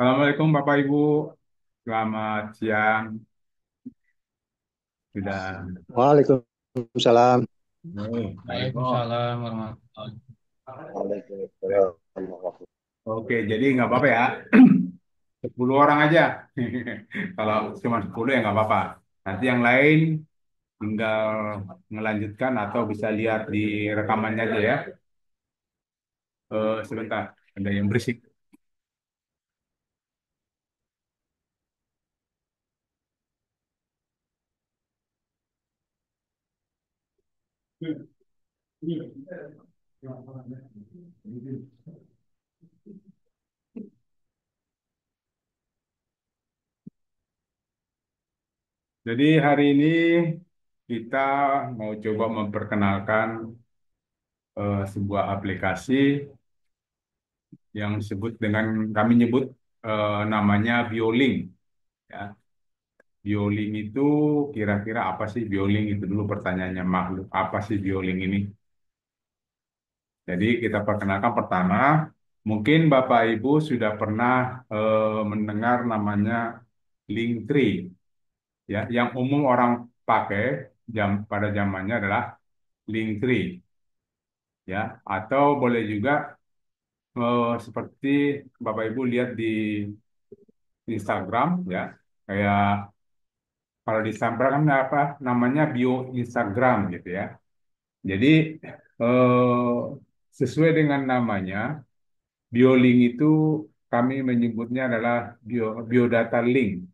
Assalamualaikum Bapak Ibu, selamat siang. Sudah. Waalaikumsalam. Baik. Waalaikumsalam warahmatullahi Waalaikumsalam. Oke, jadi nggak apa-apa ya. 10 orang aja. Kalau cuma 10 ya nggak apa-apa. Nanti yang lain tinggal melanjutkan atau bisa lihat di rekamannya aja ya. Sebentar, ada yang berisik. Jadi hari ini kita mau coba memperkenalkan sebuah aplikasi yang disebut dengan kami nyebut namanya Bioling. Ya, Bioling itu kira-kira apa sih bioling itu dulu pertanyaannya, makhluk apa sih bioling ini? Jadi kita perkenalkan pertama, mungkin Bapak Ibu sudah pernah mendengar namanya Linktree, ya, yang umum orang pakai pada zamannya adalah Linktree, ya, atau boleh juga seperti Bapak Ibu lihat di Instagram, ya, kayak kalau di Instagram kan apa namanya bio Instagram gitu ya. Jadi sesuai dengan namanya, BioLink itu kami menyebutnya adalah biodata link.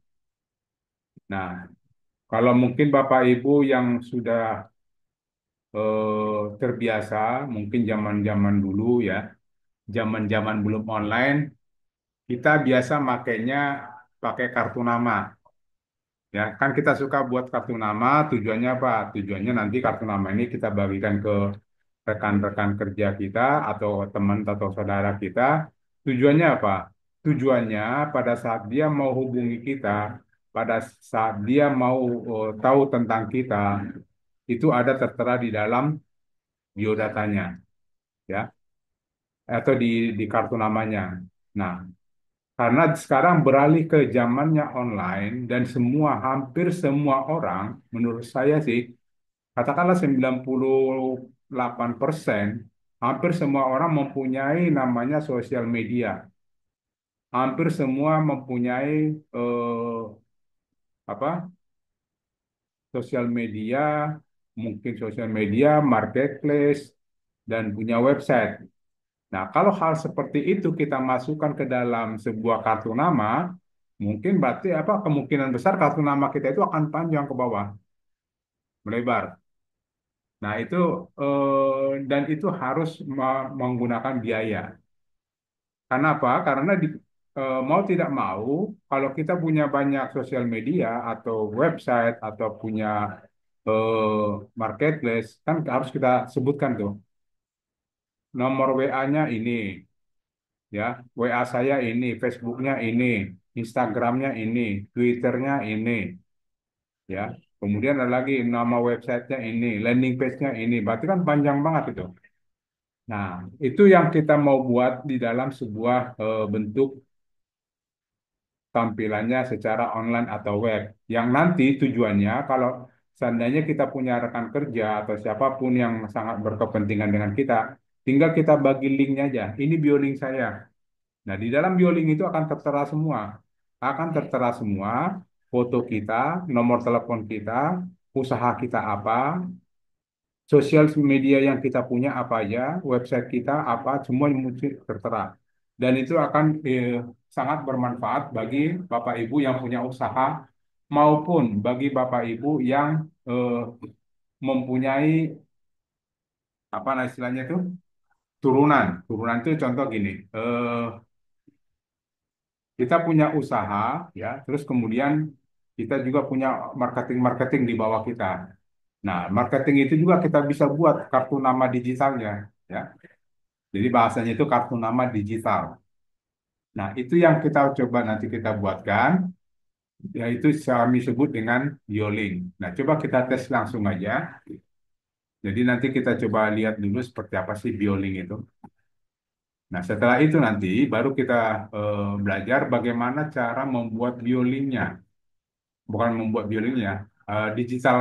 Nah, kalau mungkin Bapak Ibu yang sudah terbiasa, mungkin zaman-zaman dulu ya, zaman-zaman belum online, kita biasa makainya pakai kartu nama. Ya, kan kita suka buat kartu nama, tujuannya apa? Tujuannya nanti kartu nama ini kita bagikan ke rekan-rekan kerja kita atau teman atau saudara kita. Tujuannya apa? Tujuannya pada saat dia mau hubungi kita, pada saat dia mau tahu tentang kita, itu ada tertera di dalam biodatanya, ya, atau di kartu namanya. Nah, karena sekarang beralih ke zamannya online dan hampir semua orang, menurut saya sih, katakanlah 98%, hampir semua orang mempunyai namanya sosial media. Hampir semua mempunyai apa sosial media, mungkin sosial media, marketplace, dan punya website. Nah, kalau hal seperti itu kita masukkan ke dalam sebuah kartu nama, mungkin berarti apa kemungkinan besar kartu nama kita itu akan panjang ke bawah, melebar. Nah, itu dan itu harus menggunakan biaya. Karena apa? Karena mau tidak mau, kalau kita punya banyak sosial media atau website atau punya marketplace, kan harus kita sebutkan tuh nomor WA-nya ini, ya, WA saya ini, Facebooknya ini, Instagramnya ini, Twitternya ini, ya. Kemudian ada lagi nama websitenya ini, landing page-nya ini, berarti kan panjang banget itu. Nah, itu yang kita mau buat di dalam sebuah bentuk tampilannya secara online atau web. Yang nanti tujuannya kalau seandainya kita punya rekan kerja atau siapapun yang sangat berkepentingan dengan kita, tinggal kita bagi linknya aja. Ini biolink saya. Nah, di dalam biolink itu akan tertera semua. Akan tertera semua foto kita, nomor telepon kita, usaha kita apa, sosial media yang kita punya apa aja, website kita apa, semua mesti tertera. Dan itu akan sangat bermanfaat bagi Bapak Ibu yang punya usaha maupun bagi Bapak Ibu yang mempunyai apa nah istilahnya itu turunan. Turunan itu contoh gini, kita punya usaha ya, terus kemudian kita juga punya marketing-marketing di bawah kita. Nah, marketing itu juga kita bisa buat kartu nama digitalnya ya. Jadi bahasanya itu kartu nama digital. Nah, itu yang kita coba nanti kita buatkan, yaitu kami sebut dengan Bioling. Nah, coba kita tes langsung aja. Jadi nanti kita coba lihat dulu seperti apa sih Bioling itu. Nah, setelah itu nanti baru kita belajar bagaimana cara membuat biolingnya, bukan membuat biolingnya, digital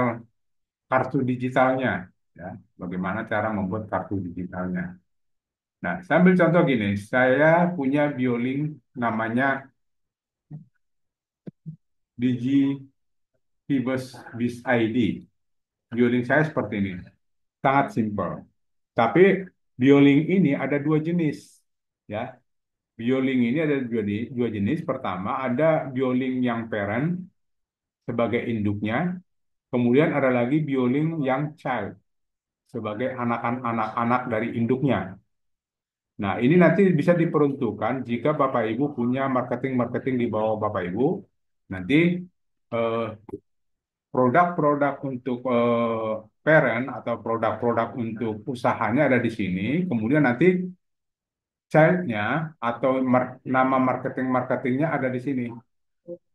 kartu digitalnya, ya. Bagaimana cara membuat kartu digitalnya. Nah, saya ambil contoh gini, saya punya bioling namanya Digi Fibers Biz ID. Bioling saya seperti ini, sangat simpel. Tapi bioling ini ada dua jenis, ya. Bioling ini ada dua jenis. Pertama, ada bioling yang parent sebagai induknya, kemudian ada lagi bioling yang child sebagai anak-anak dari induknya. Nah, ini nanti bisa diperuntukkan jika Bapak Ibu punya marketing-marketing di bawah Bapak Ibu. Nanti eh, produk-produk untuk parent atau produk-produk untuk usahanya ada di sini. Kemudian nanti child-nya atau nama marketing-marketingnya ada di sini.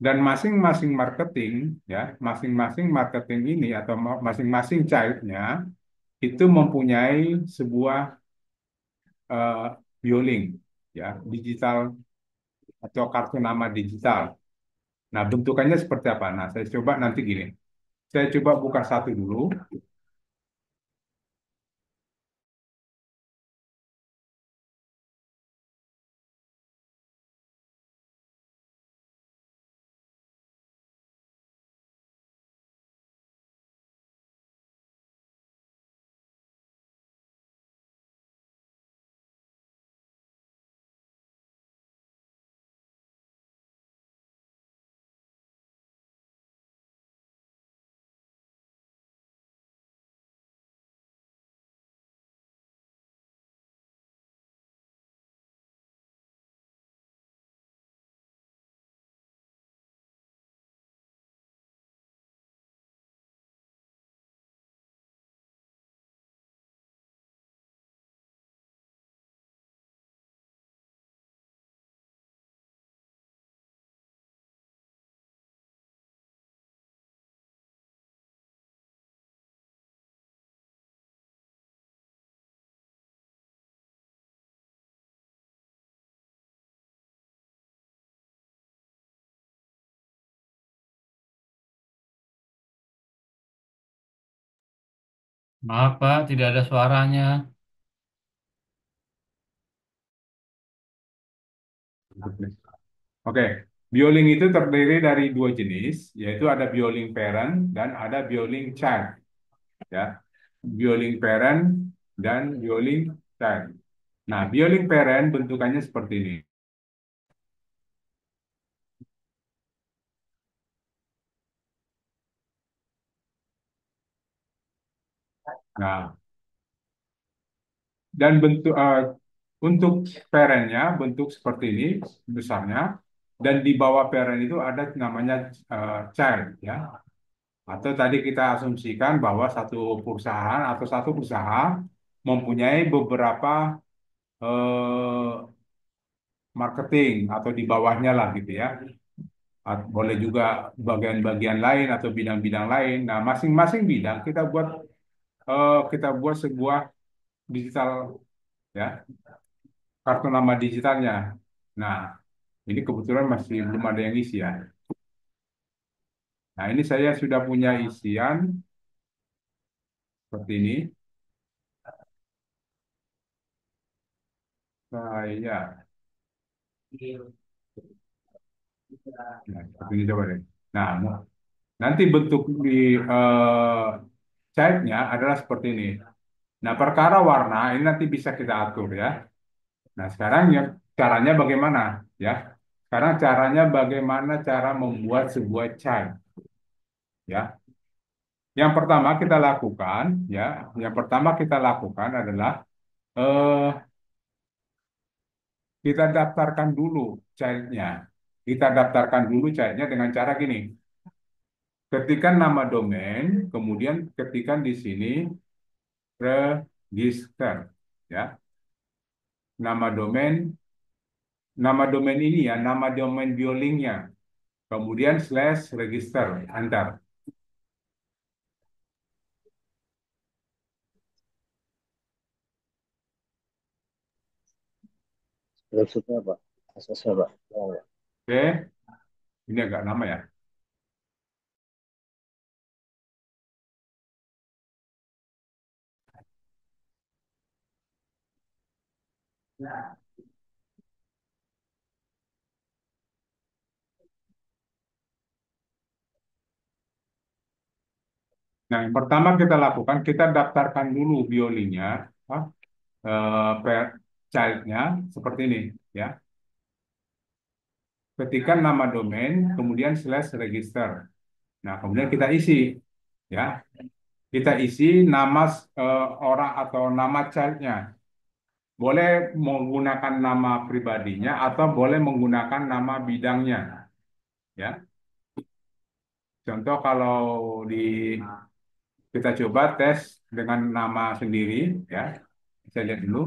Dan masing-masing marketing, ya, masing-masing marketing ini atau masing-masing child-nya itu mempunyai sebuah eh, billing, ya, digital atau kartu nama digital. Nah, bentukannya seperti apa? Nah, saya coba nanti gini. Saya coba buka satu dulu. Maaf Pak, tidak ada suaranya. Oke, bioling itu terdiri dari dua jenis, yaitu ada bioling parent dan ada bioling child, ya. Bioling parent dan bioling child. Nah, bioling parent bentukannya seperti ini. Nah, dan untuk parentnya bentuk seperti ini besarnya, dan di bawah parent itu ada namanya child, ya. Atau tadi kita asumsikan bahwa satu perusahaan atau satu usaha mempunyai beberapa eh, marketing atau di bawahnya lah gitu ya. Boleh juga bagian-bagian lain atau bidang-bidang lain. Nah, masing-masing bidang kita buat sebuah digital, ya, kartu nama digitalnya. Nah, ini kebetulan masih belum ada yang isi ya. Nah, ini saya sudah punya isian seperti ini. Saya, nah, seperti ini coba deh. Nah, nanti bentuk di chart-nya adalah seperti ini. Nah, perkara warna ini nanti bisa kita atur ya. Nah, sekarang ya caranya bagaimana ya? Sekarang caranya bagaimana cara membuat sebuah chart ya. Yang pertama kita lakukan ya, yang pertama kita lakukan adalah eh, kita daftarkan dulu chart-nya. Kita daftarkan dulu chart-nya dengan cara gini. Ketikkan nama domain, kemudian ketikkan di sini register, ya. Nama domain ini ya, nama domain biolingnya, kemudian slash register, enter. Maksudnya apa? Asasnya Pak. Oh, Oke, ini agak lama ya. Nah, yang pertama kita lakukan, kita daftarkan dulu biolinya, ah, per childnya seperti ini, ya. Ketikkan nama domain, kemudian slash register. Nah, kemudian kita isi, ya. Kita isi nama orang atau nama childnya. Boleh menggunakan nama pribadinya atau boleh menggunakan nama bidangnya, ya. Contoh kalau di kita coba tes dengan nama sendiri, ya. Saya lihat dulu.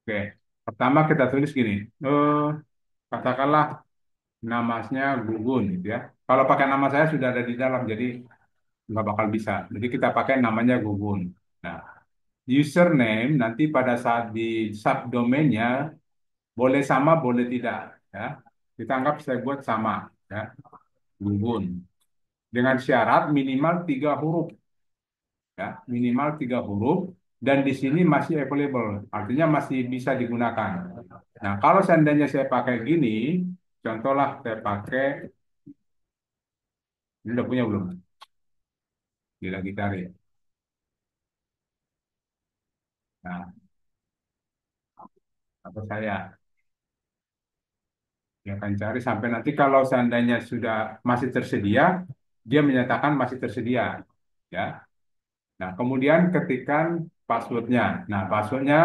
Oke, pertama kita tulis gini. eh, Katakanlah namanya Gugun, gitu ya. Kalau pakai nama saya sudah ada di dalam, jadi nggak bakal bisa. Jadi kita pakai namanya Gugun. Nah, username nanti pada saat di subdomainnya boleh sama, boleh tidak, ya. Kita anggap saya buat sama, ya, Gugun. Dengan syarat minimal 3 huruf, ya, minimal 3 huruf. Dan di sini masih available, artinya masih bisa digunakan. Nah, kalau seandainya saya pakai gini, contohlah saya pakai, ini udah punya belum? Dia lagi cari. Nah, atau saya dia akan cari sampai nanti kalau seandainya sudah masih tersedia, dia menyatakan masih tersedia, ya. Nah, kemudian ketikkan passwordnya. Nah, passwordnya,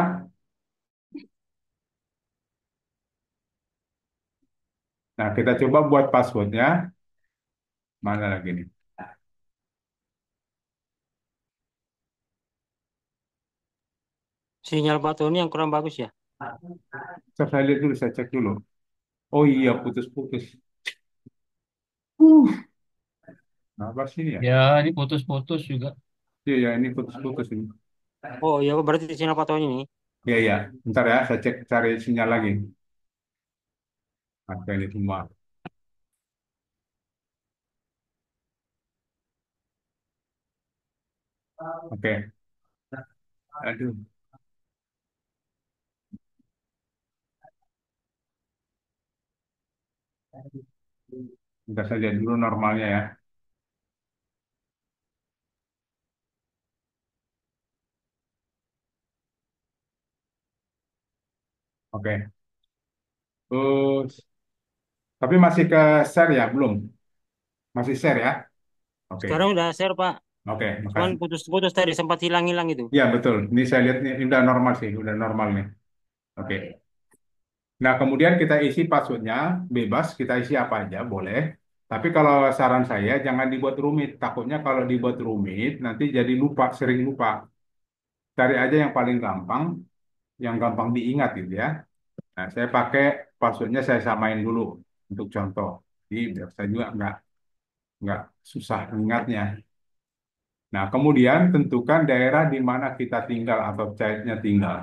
nah kita coba buat passwordnya mana lagi nih? Sinyal Pak Tony yang kurang bagus ya. Saya lihat dulu, saya cek dulu. Oh iya, putus-putus. Uh, apa sih ini ya? Ya, ini putus-putus juga. Iya, ya, ini putus-putus ini. Oh iya, berarti sinyal Pak Tony ini. Iya, iya. Bentar ya, saya cek cari sinyal lagi. Apa ini semua? Oke. Aduh, bentar saya lihat dulu normalnya ya. Oke. Terus, tapi masih ke share ya? Belum. Masih share ya? Oke. Sekarang udah share Pak. Oke, Cuman makasih. putus-putus tadi sempat hilang-hilang itu. Ya, betul. Ini saya lihat ini udah normal sih, udah normal nih. Oke. Nah, kemudian kita isi passwordnya, bebas, kita isi apa aja, boleh. Tapi kalau saran saya, jangan dibuat rumit. Takutnya kalau dibuat rumit, nanti jadi lupa, sering lupa. Cari aja yang paling gampang, yang gampang diingat gitu ya. Nah, saya pakai passwordnya saya samain dulu untuk contoh. Jadi biar saya juga nggak susah ingatnya. Nah, kemudian tentukan daerah di mana kita tinggal atau cairnya tinggal.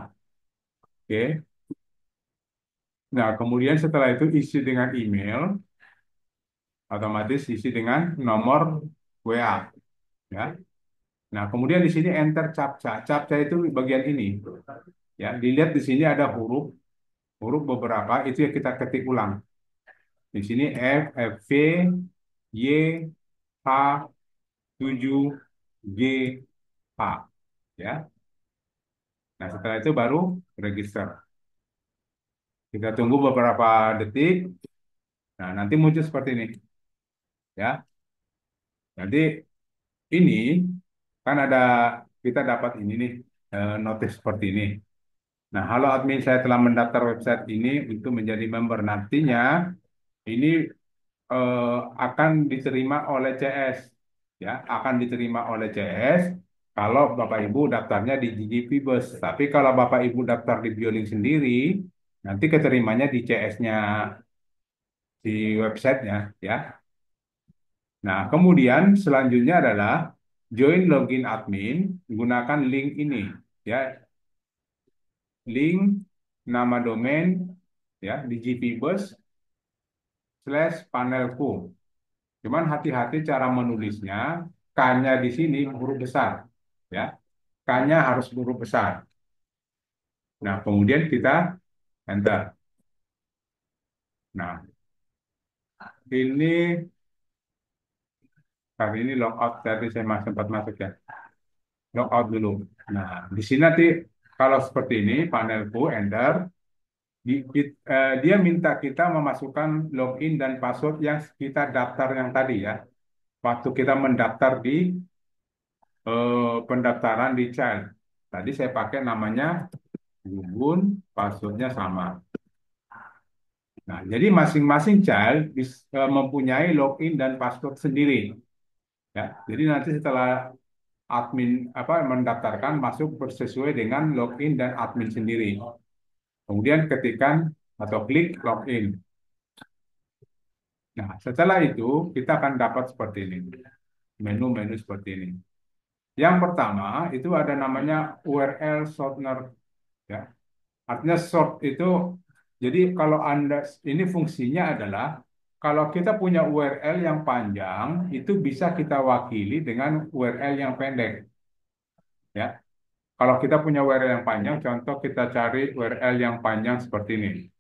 Oke. Nah, kemudian setelah itu isi dengan email, otomatis isi dengan nomor WA, ya. Nah, kemudian di sini enter captcha. Captcha itu bagian ini. Ya, dilihat di sini ada huruf beberapa itu yang kita ketik ulang. Di sini F, V, Y, H, 7, G, H, ya. Nah, setelah itu baru register. Kita tunggu beberapa detik. Nah, nanti muncul seperti ini, ya. Jadi ini kan ada kita dapat ini nih, notif seperti ini. Nah, halo admin, saya telah mendaftar website ini untuk menjadi member. Nantinya ini akan diterima oleh CS, ya, akan diterima oleh CS kalau Bapak Ibu daftarnya di Gigi Fibers. Tapi kalau Bapak Ibu daftar di Bioling sendiri, nanti keterimanya di CS-nya di websitenya, ya. Nah, kemudian selanjutnya adalah join login admin menggunakan link ini, ya, link nama domain, ya, di gpbus/panelku. Cuman hati-hati cara menulisnya, K-nya di sini huruf besar, ya, K-nya harus huruf besar. Nah, kemudian kita enter. Nah, ini kali ini logout tadi saya sempat masuk ya. Logout dulu. Nah, di sini nanti kalau seperti ini panelku enter, dia minta kita memasukkan login dan password yang kita daftar yang tadi ya. Waktu kita mendaftar di pendaftaran di Child. Tadi saya pakai namanya Gugun, passwordnya sama. Nah, jadi masing-masing child mempunyai login dan password sendiri. Ya, jadi nanti setelah admin apa mendaftarkan masuk sesuai dengan login dan admin sendiri. Kemudian ketikkan atau klik login. Nah, setelah itu kita akan dapat seperti ini. Menu-menu seperti ini. Yang pertama itu ada namanya URL shortener, ya. Artinya short itu jadi kalau Anda ini fungsinya adalah kalau kita punya URL yang panjang itu bisa kita wakili dengan URL yang pendek, ya. Kalau kita punya URL yang panjang, contoh kita cari URL yang panjang seperti ini.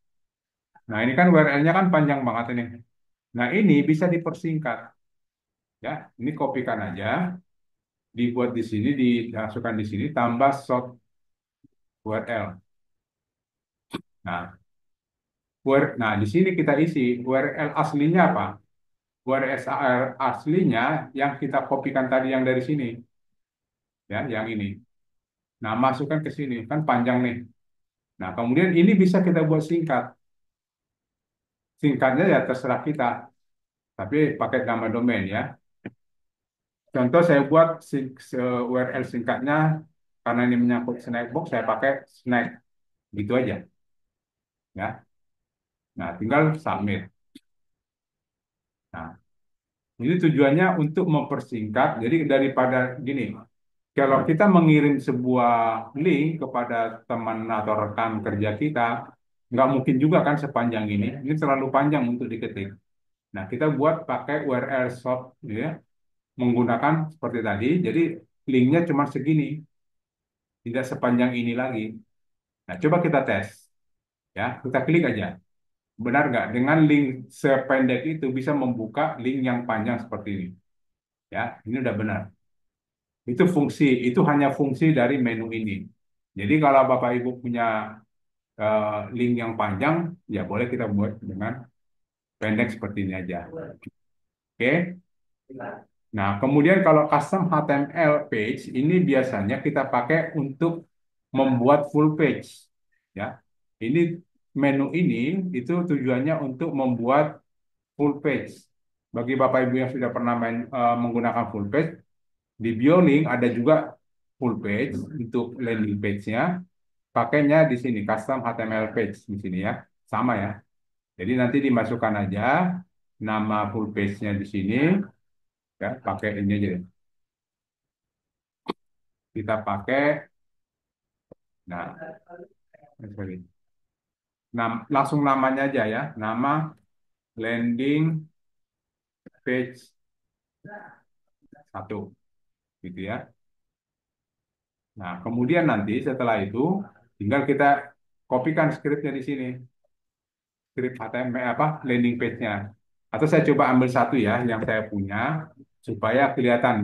Nah, ini kan URL-nya kan panjang banget ini. Nah, ini bisa dipersingkat, ya. Ini kopikan aja, dibuat di sini, dimasukkan di sini, tambah short URL. Nah, nah di sini kita isi URL aslinya apa? URL aslinya yang kita kopikan tadi yang dari sini, ya, yang ini. Nah, masukkan ke sini, kan panjang nih. Nah, kemudian ini bisa kita buat singkat. Singkatnya ya terserah kita, tapi pakai nama domain ya. Contoh saya buat URL singkatnya karena ini menyangkut Snackbox, saya pakai snack, gitu aja, ya. Nah, tinggal submit. Nah, ini tujuannya untuk mempersingkat. Jadi daripada gini, kalau kita mengirim sebuah link kepada teman atau rekan kerja kita, nggak mungkin juga kan sepanjang ini. Ini terlalu panjang untuk diketik. Nah, kita buat pakai URL short, ya, menggunakan seperti tadi. Jadi linknya cuma segini, tidak sepanjang ini lagi. Nah, coba kita tes, ya. Kita klik aja. Benar nggak? Dengan link sependek itu bisa membuka link yang panjang seperti ini. Ya, ini udah benar. Itu hanya fungsi dari menu ini. Jadi kalau Bapak Ibu punya link yang panjang, ya boleh kita buat dengan pendek seperti ini aja. Oke. Nah, kemudian kalau custom HTML page ini biasanya kita pakai untuk membuat full page. Ya, ini menu ini itu tujuannya untuk membuat full page. Bagi Bapak Ibu yang sudah pernah menggunakan full page, di BioLink ada juga full page untuk landing page-nya. Pakainya di sini custom HTML page di sini ya, sama ya. Jadi nanti dimasukkan aja nama full page-nya di sini, ya, pakai ini aja deh. Kita pakai, nah, sorry. Nah, langsung namanya aja ya, nama landing page satu, gitu ya. Nah, kemudian nanti setelah itu tinggal kita kopikan skripnya di sini, skrip HTML apa landing page-nya. Atau saya coba ambil satu ya yang saya punya supaya kelihatan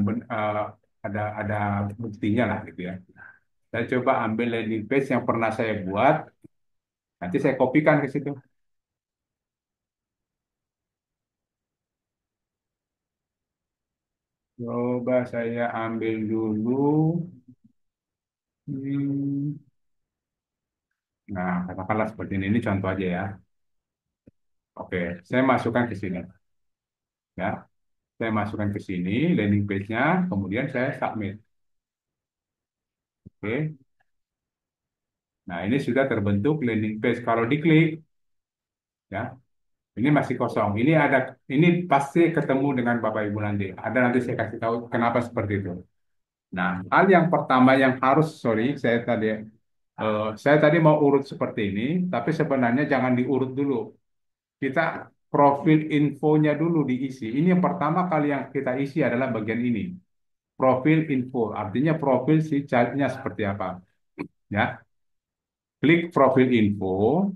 ada buktinya lah gitu ya. Saya coba ambil landing page yang pernah saya buat, nanti saya kopikan ke situ. Coba saya ambil dulu. Hmm. Nah, katakanlah seperti ini contoh aja ya. Oke, saya masukkan ke sini. Ya, saya masukkan ke sini landing page-nya, kemudian saya submit. Oke. Nah, ini sudah terbentuk landing page. Kalau diklik, ya, Ini masih kosong. Ini pasti ketemu dengan Bapak Ibu nanti. Ada nanti saya kasih tahu kenapa seperti itu. Nah, hal yang pertama yang harus, sorry, saya tadi mau urut seperti ini, tapi sebenarnya jangan diurut dulu. Kita profil infonya dulu diisi. Ini yang pertama kali yang kita isi adalah bagian ini. Profil info, artinya profil si childnya seperti apa. Ya, klik profil info,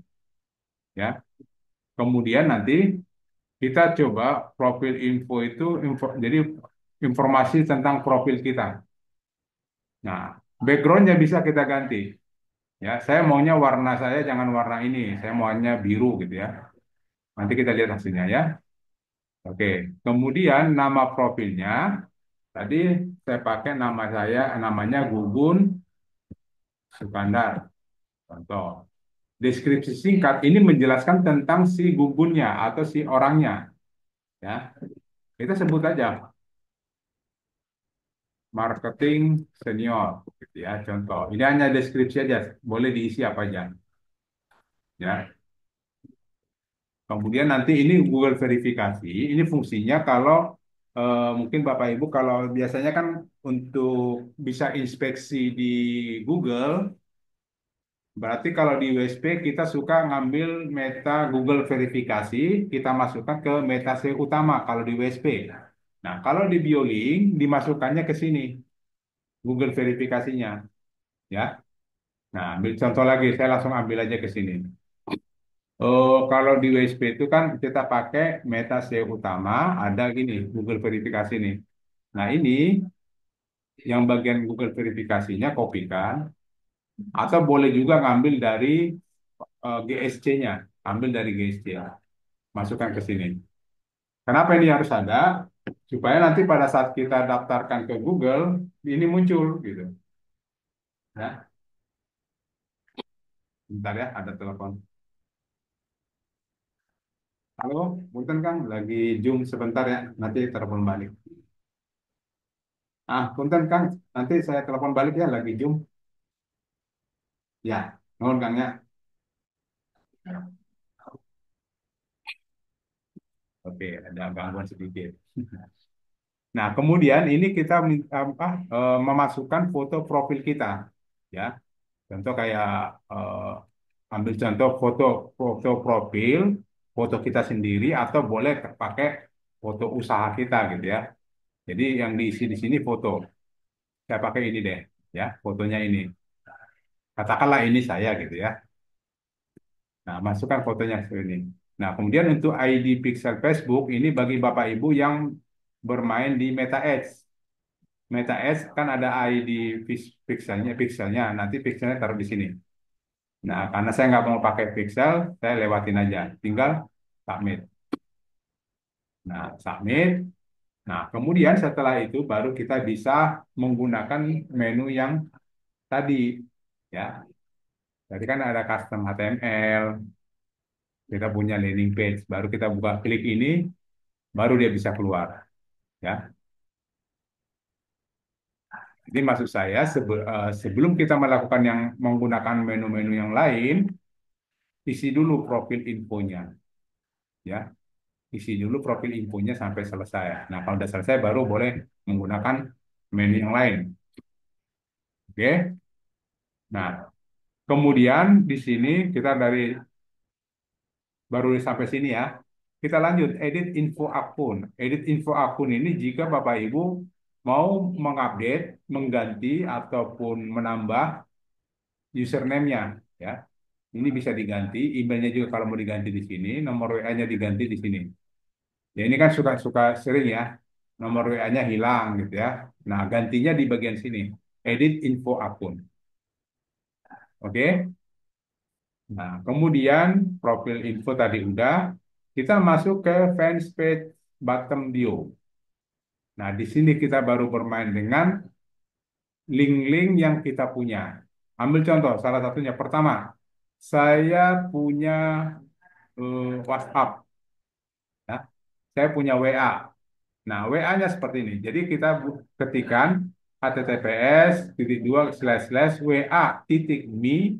ya. Kemudian nanti kita coba profil info itu, jadi informasi tentang profil kita. Nah, backgroundnya bisa kita ganti. Ya, saya maunya warna saya jangan warna ini, saya maunya biru gitu ya. Nanti kita lihat hasilnya ya. Oke, kemudian nama profilnya tadi saya pakai namanya Gugun Sukandar. Contoh. Deskripsi singkat ini menjelaskan tentang si gugunnya atau si orangnya. Ya, kita sebut aja marketing senior, gitu ya. Contoh. Ini hanya deskripsi aja, boleh diisi apa aja. Ya. Kemudian nanti ini Google verifikasi. Ini fungsinya kalau mungkin Bapak Ibu kalau biasanya kan untuk bisa inspeksi di Google. Berarti kalau di WSP kita suka ngambil meta Google verifikasi, kita masukkan ke meta SEO utama kalau di WSP. Nah, kalau di BioLink dimasukkannya ke sini Google verifikasinya, ya. Nah, ambil contoh lagi, saya langsung ambil aja ke sini. Oh, kalau di WSP itu kan kita pakai meta SEO utama, ada gini Google verifikasi nih. Nah, ini yang bagian Google verifikasinya kopikan, atau boleh juga ngambil dari GSC-nya, ambil dari GSC, masukkan ke sini. Kenapa ini harus ada? Supaya nanti pada saat kita daftarkan ke Google, ini muncul gitu. Ya, bentar ya, ada telepon. Halo, punten Kang, lagi Zoom sebentar ya, nanti telepon balik. Punten Kang, nanti saya telepon balik ya, lagi Zoom. Ya, nuhun Kang ya. Oke, ada gangguan sedikit. Nah, kemudian ini kita memasukkan foto profil kita, ya. Contoh kayak ambil contoh foto foto profil, foto kita sendiri atau boleh pakai foto usaha kita gitu ya. Jadi yang diisi di sini foto. Saya pakai ini deh, ya, fotonya ini. Katakanlah ini saya gitu ya. Nah, masukkan fotonya ke sini. Nah, kemudian untuk ID pixel Facebook ini bagi Bapak Ibu yang bermain di Meta Ads. Meta Ads kan ada ID pixelnya, nanti pixelnya taruh di sini. Nah, karena saya nggak mau pakai pixel, saya lewatin aja. Tinggal submit. Nah, submit. Nah, kemudian setelah itu baru kita bisa menggunakan menu yang tadi. Ya, jadi kan ada custom HTML, kita punya landing page, baru kita buka klik ini, baru dia bisa keluar. Ya, jadi maksud saya sebelum kita melakukan yang menggunakan menu-menu yang lain, isi dulu profil infonya. Ya, isi dulu profil infonya sampai selesai. Nah, kalau udah selesai baru boleh menggunakan menu yang lain. Oke. Nah, kemudian di sini kita baru sampai sini ya. Kita lanjut edit info akun. Edit info akun ini jika Bapak Ibu mau mengupdate, mengganti ataupun menambah username-nya ya. Ini bisa diganti, emailnya juga kalau mau diganti di sini, nomor WA-nya diganti di sini. Ya ini kan suka-suka sering ya, nomor WA-nya hilang gitu ya. Nah, gantinya di bagian sini, edit info akun. Oke. Nah, kemudian profil info tadi udah, kita masuk ke fans page bottom bio. Nah, di sini kita baru bermain dengan link-link yang kita punya. Ambil contoh, salah satunya. Pertama, saya punya WhatsApp. Ya. Saya punya WA. Nah, WA-nya seperti ini. Jadi kita ketikkan https titik dua slash slash WA titik me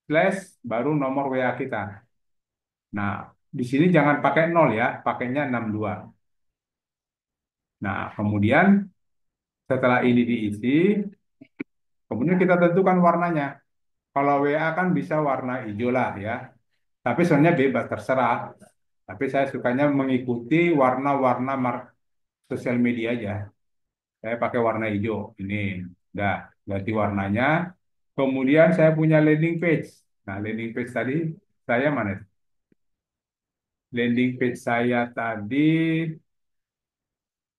slash baru nomor WA kita. Nah, di sini jangan pakai 0 ya, pakainya 62. Nah, kemudian setelah ini diisi, kemudian kita tentukan warnanya. Kalau WA kan bisa warna hijau lah ya. Tapi sebenarnya bebas terserah. Tapi saya sukanya mengikuti warna-warna sosial media aja. Saya pakai warna hijau. Ini, udah ganti warnanya. Kemudian saya punya landing page. Nah, landing page tadi saya mana? Landing page saya tadi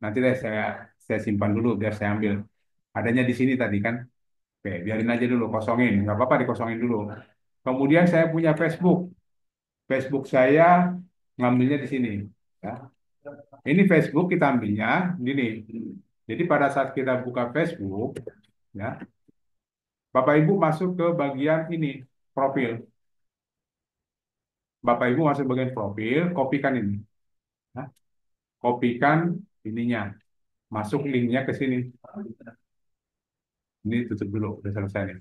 nanti deh saya simpan dulu biar saya ambil. Adanya di sini tadi kan. Oke, biarin aja dulu kosongin. Nggak apa-apa dikosongin dulu. Kemudian saya punya Facebook. Facebook saya ngambilnya di sini. Ya. Ini Facebook kita ambilnya gini. Jadi pada saat kita buka Facebook, ya, Bapak Ibu masuk ke bagian ini, profil. Bapak Ibu masuk bagian profil, kopikan ini. Ya. Kopikan ininya, masuk linknya ke sini. Ini tutup dulu, udah selesai nih.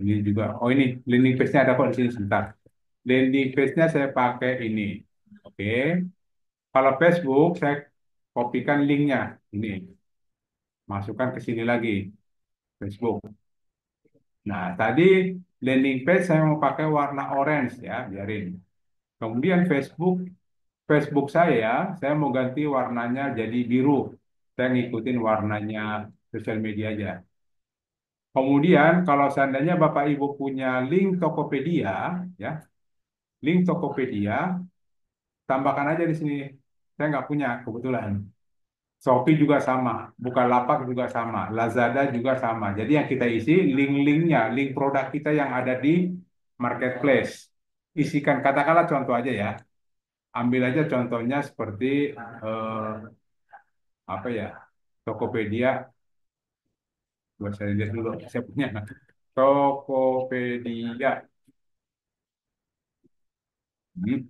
Ini juga, oh ini landing page-nya ada kok di sini sebentar. Landing page-nya saya pakai ini. Oke. Kalau Facebook, saya kopikan linknya. Ini, masukkan ke sini lagi, Facebook. Nah, tadi landing page saya mau pakai warna orange ya, biarin. Kemudian Facebook saya mau ganti warnanya jadi biru. Saya ngikutin warnanya sosial media aja. Kemudian kalau seandainya Bapak Ibu punya link Tokopedia, ya, link Tokopedia, tambahkan aja di sini. Saya nggak punya kebetulan. Shopee juga sama, Bukalapak juga sama, Lazada juga sama. Jadi yang kita isi link-linknya, link produk kita yang ada di marketplace. Isikan, katakanlah contoh aja ya. Ambil aja contohnya seperti apa ya, Tokopedia. Buat saya lihat dulu, saya punya Tokopedia. Hmm,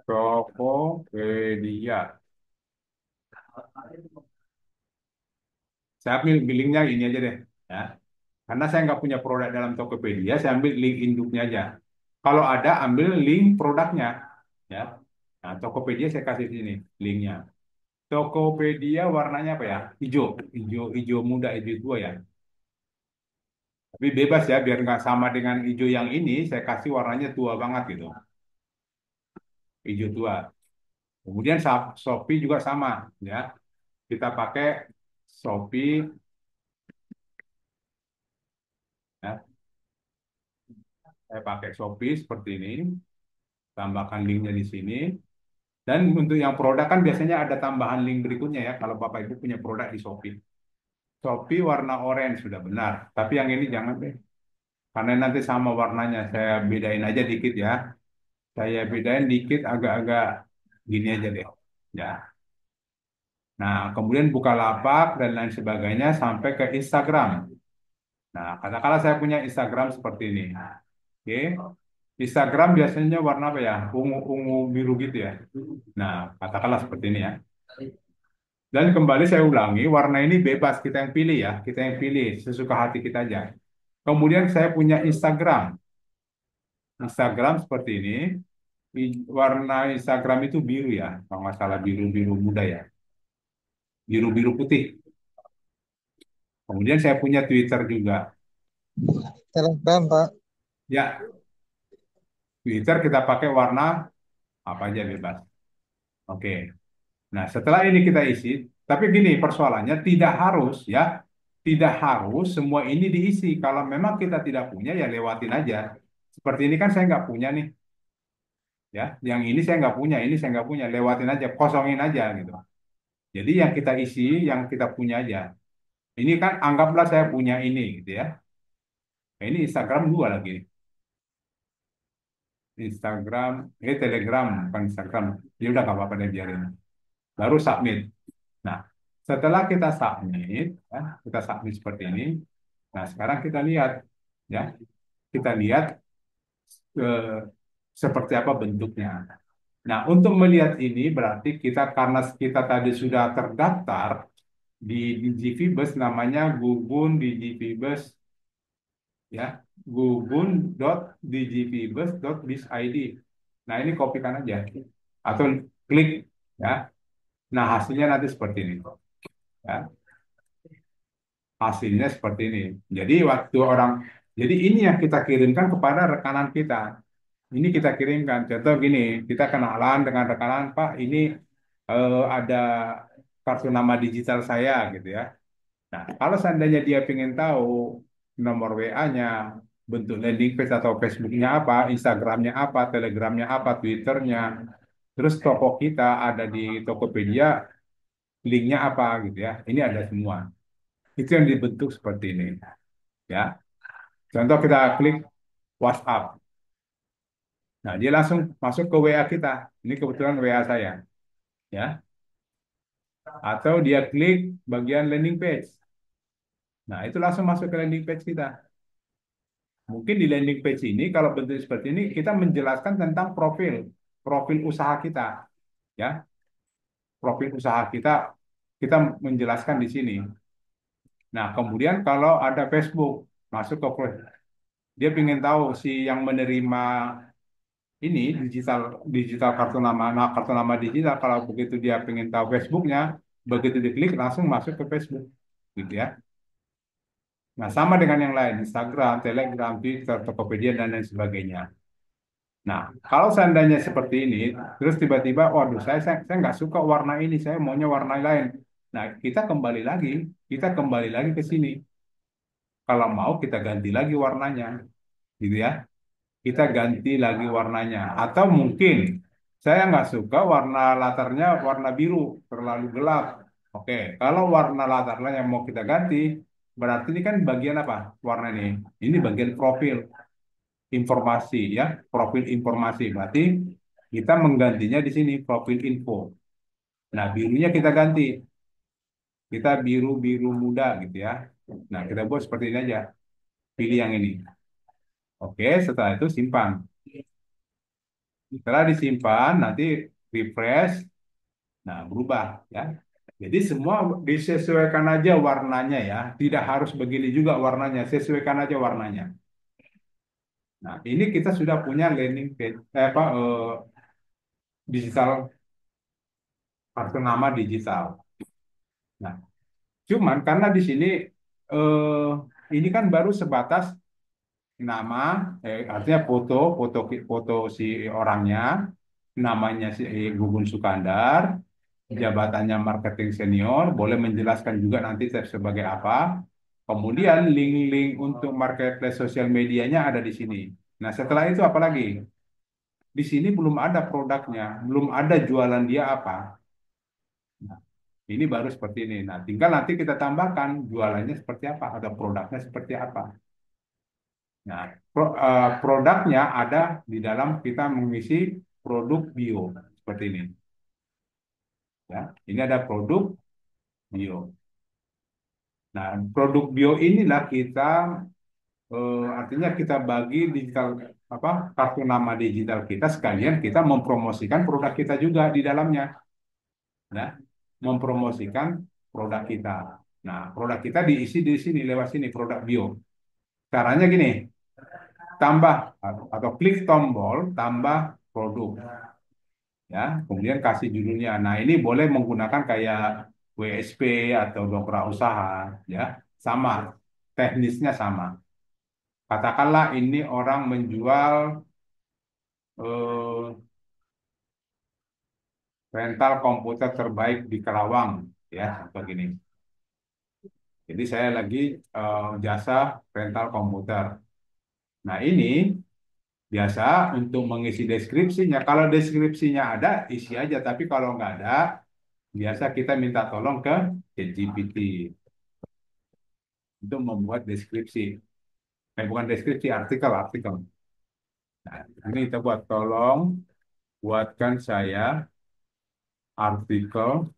Tokopedia. Saya ambil linknya ini aja deh, ya. Karena saya nggak punya produk dalam Tokopedia, saya ambil link induknya aja. Kalau ada, ambil link produknya, ya. Nah, Tokopedia saya kasih sini linknya. Tokopedia warnanya apa ya? Hijau, hijau, hijau muda, hijau tua ya. Tapi bebas ya, biar nggak sama dengan hijau yang ini, saya kasih warnanya tua banget gitu, hijau tua. Kemudian Shopee juga sama, ya. Kita pakai Shopee, ya. Saya pakai Shopee seperti ini, tambahkan linknya di sini. Dan untuk yang produk kan biasanya ada tambahan link berikutnya ya, kalau Bapak Ibu punya produk di Shopee. Shopee warna orange sudah benar, tapi yang ini jangan deh. Karena nanti sama warnanya, saya bedain aja dikit ya. Saya bedain dikit agak-agak gini aja deh. Ya. Nah, kemudian Bukalapak dan lain sebagainya sampai ke Instagram. Nah, katakanlah saya punya Instagram seperti ini. Oke. Instagram biasanya warna apa ya? Ungu-ungu biru gitu ya. Nah, katakanlah seperti ini ya. Dan kembali saya ulangi, warna ini bebas kita yang pilih ya, kita yang pilih sesuka hati kita aja. Kemudian saya punya Instagram. Instagram seperti ini. Warna Instagram itu biru ya, kalau nggak salah biru-biru muda ya, biru-biru putih. Kemudian saya punya Twitter juga. Telegram, Pak. Ya, Twitter kita pakai warna apa aja bebas. Oke. Nah, setelah ini kita isi, tapi gini persoalannya tidak harus ya, tidak harus semua ini diisi. Kalau memang kita tidak punya ya lewatin aja. Seperti ini kan saya nggak punya nih, ya. Yang ini saya nggak punya, ini saya nggak punya, lewatin aja, kosongin aja gitu. Jadi yang kita isi, yang kita punya aja. Ini kan anggaplah saya punya ini gitu ya. Nah, ini Instagram dua lagi. Instagram, Telegram, bukan Instagram. Ya udah nggak apa-apa deh biarin. Baru submit. Nah, setelah kita submit, ya, kita submit seperti ini. Nah, sekarang kita lihat, ya, kita lihat eh, seperti apa bentuknya. Nah, untuk melihat ini berarti kita karena kita tadi sudah terdaftar di Digivibus, namanya Gugun Digivibus, ya. gugun.digivibus.biz.id. Nah, ini kopikan aja atau klik ya. Nah, hasilnya nanti seperti ini. Ya, hasilnya seperti ini. Jadi waktu orang, jadi ini yang kita kirimkan kepada rekanan kita. Ini kita kirimkan. Contoh gini, kita kenalan dengan rekanan, Pak, ini ada kartu nama digital saya gitu ya. Nah, kalau seandainya dia ingin tahu nomor WA-nya, bentuk landing page atau Facebooknya apa, Instagramnya apa, Telegramnya apa, Twitternya, terus toko kita ada di Tokopedia, linknya apa gitu ya. Ini ada semua. Itu yang dibentuk seperti ini. Ya, contoh kita klik WhatsApp. Nah, dia langsung masuk ke WA kita. Ini kebetulan WA saya. Ya, atau dia klik bagian landing page. Nah, itu langsung masuk ke landing page kita. Mungkin di landing page ini kalau bentuk seperti ini kita menjelaskan tentang profil usaha kita, ya. Profil usaha kita kita menjelaskan di sini. Nah, kemudian kalau ada Facebook masuk ke dia ingin tahu si yang menerima ini digital kartu nama, nah kartu nama digital kalau begitu dia ingin tahu Facebooknya, begitu diklik langsung masuk ke Facebook, gitu ya. Nah, sama dengan yang lain, Instagram, Telegram, Twitter, Tokopedia, dan lain sebagainya. Nah, kalau seandainya seperti ini, terus tiba-tiba, waduh, saya nggak suka warna ini, saya maunya warna lain. Nah, kita kembali lagi ke sini. Kalau mau kita ganti lagi warnanya, gitu ya. Kita ganti lagi warnanya. Atau mungkin saya nggak suka warna latarnya warna biru, terlalu gelap. Oke, kalau warna latarnya yang mau kita ganti, berarti ini kan bagian apa? Warna ini. Ini bagian profil informasi ya, profil informasi. Berarti kita menggantinya di sini profil info. Nah, birunya kita ganti. Kita biru-biru muda gitu ya. Nah, kita buat seperti ini aja. Pilih yang ini. Oke, setelah itu simpan. Setelah disimpan, nanti refresh. Nah, berubah ya. Jadi semua disesuaikan aja warnanya ya. Tidak harus begini juga warnanya. Sesuaikan aja warnanya. Nah, ini kita sudah punya landing page, digital kartu nama digital. Nah, cuman karena di sini eh, ini kan baru sebatas nama, artinya foto si orangnya, namanya si Gugun Sukandar, jabatannya marketing senior, boleh menjelaskan juga nanti saya sebagai apa. Kemudian link-link untuk marketplace sosial medianya ada di sini. Nah, setelah itu apa lagi? Di sini belum ada produknya, belum ada jualan dia apa. Nah, ini baru seperti ini. Nah, tinggal nanti kita tambahkan jualannya seperti apa atau produknya seperti apa. Nah, produknya ada di dalam kita mengisi produk bio seperti ini. Ya, ini ada produk bio. Nah, produk bio inilah kita artinya kita bagi digital apa kartu nama digital kita sekalian kita mempromosikan produk kita juga di dalamnya. Nah, mempromosikan produk kita. Nah, produk kita diisi di sini lewat sini produk bio. Caranya gini, tambah atau klik tombol tambah produk ya, kemudian kasih judulnya. Nah, ini boleh menggunakan kayak WSP atau Dokra Usaha ya, sama teknisnya sama. Katakanlah ini orang menjual eh, rental komputer terbaik di Kerawang ya, begini. Jadi saya lagi jasa rental komputer. Nah, ini biasa untuk mengisi deskripsinya. Kalau deskripsinya ada, isi aja. Tapi kalau nggak ada, biasa kita minta tolong ke ChatGPT untuk membuat deskripsi. Bukan deskripsi, artikel. Nah, ini kita buat tolong buatkan saya artikel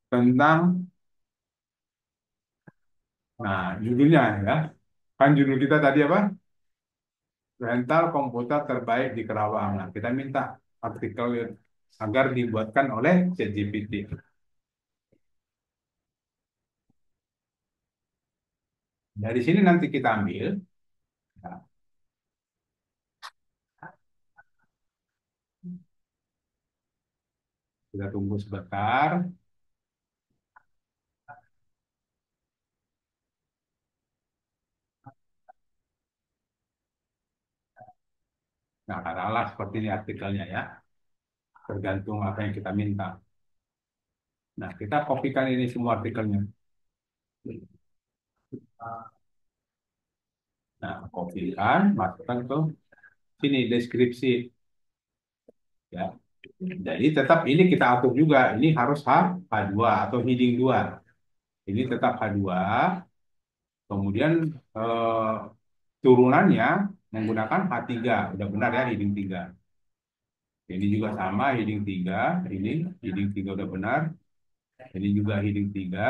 tentang, nah judulnya ya. Kan judul kita tadi apa? Rental komputer terbaik di Kerawang. Nah, kita minta artikel agar dibuatkan oleh ChatGPT. Dari sini nanti kita ambil. Nah, kita tunggu sebentar. Nah, katakanlah seperti ini artikelnya ya. Tergantung apa yang kita minta. Nah, kita kopikan ini semua artikelnya. Nah, kopikan, masukkan ke sini deskripsi ya. Jadi tetap ini kita atur juga. Ini harus H2 atau heading 2. Ini tetap H2. Kemudian eh, turunannya menggunakan H3. Udah benar ya heading 3. Ini juga sama heading 3. Ini heading 3 udah benar. Ini juga heading 3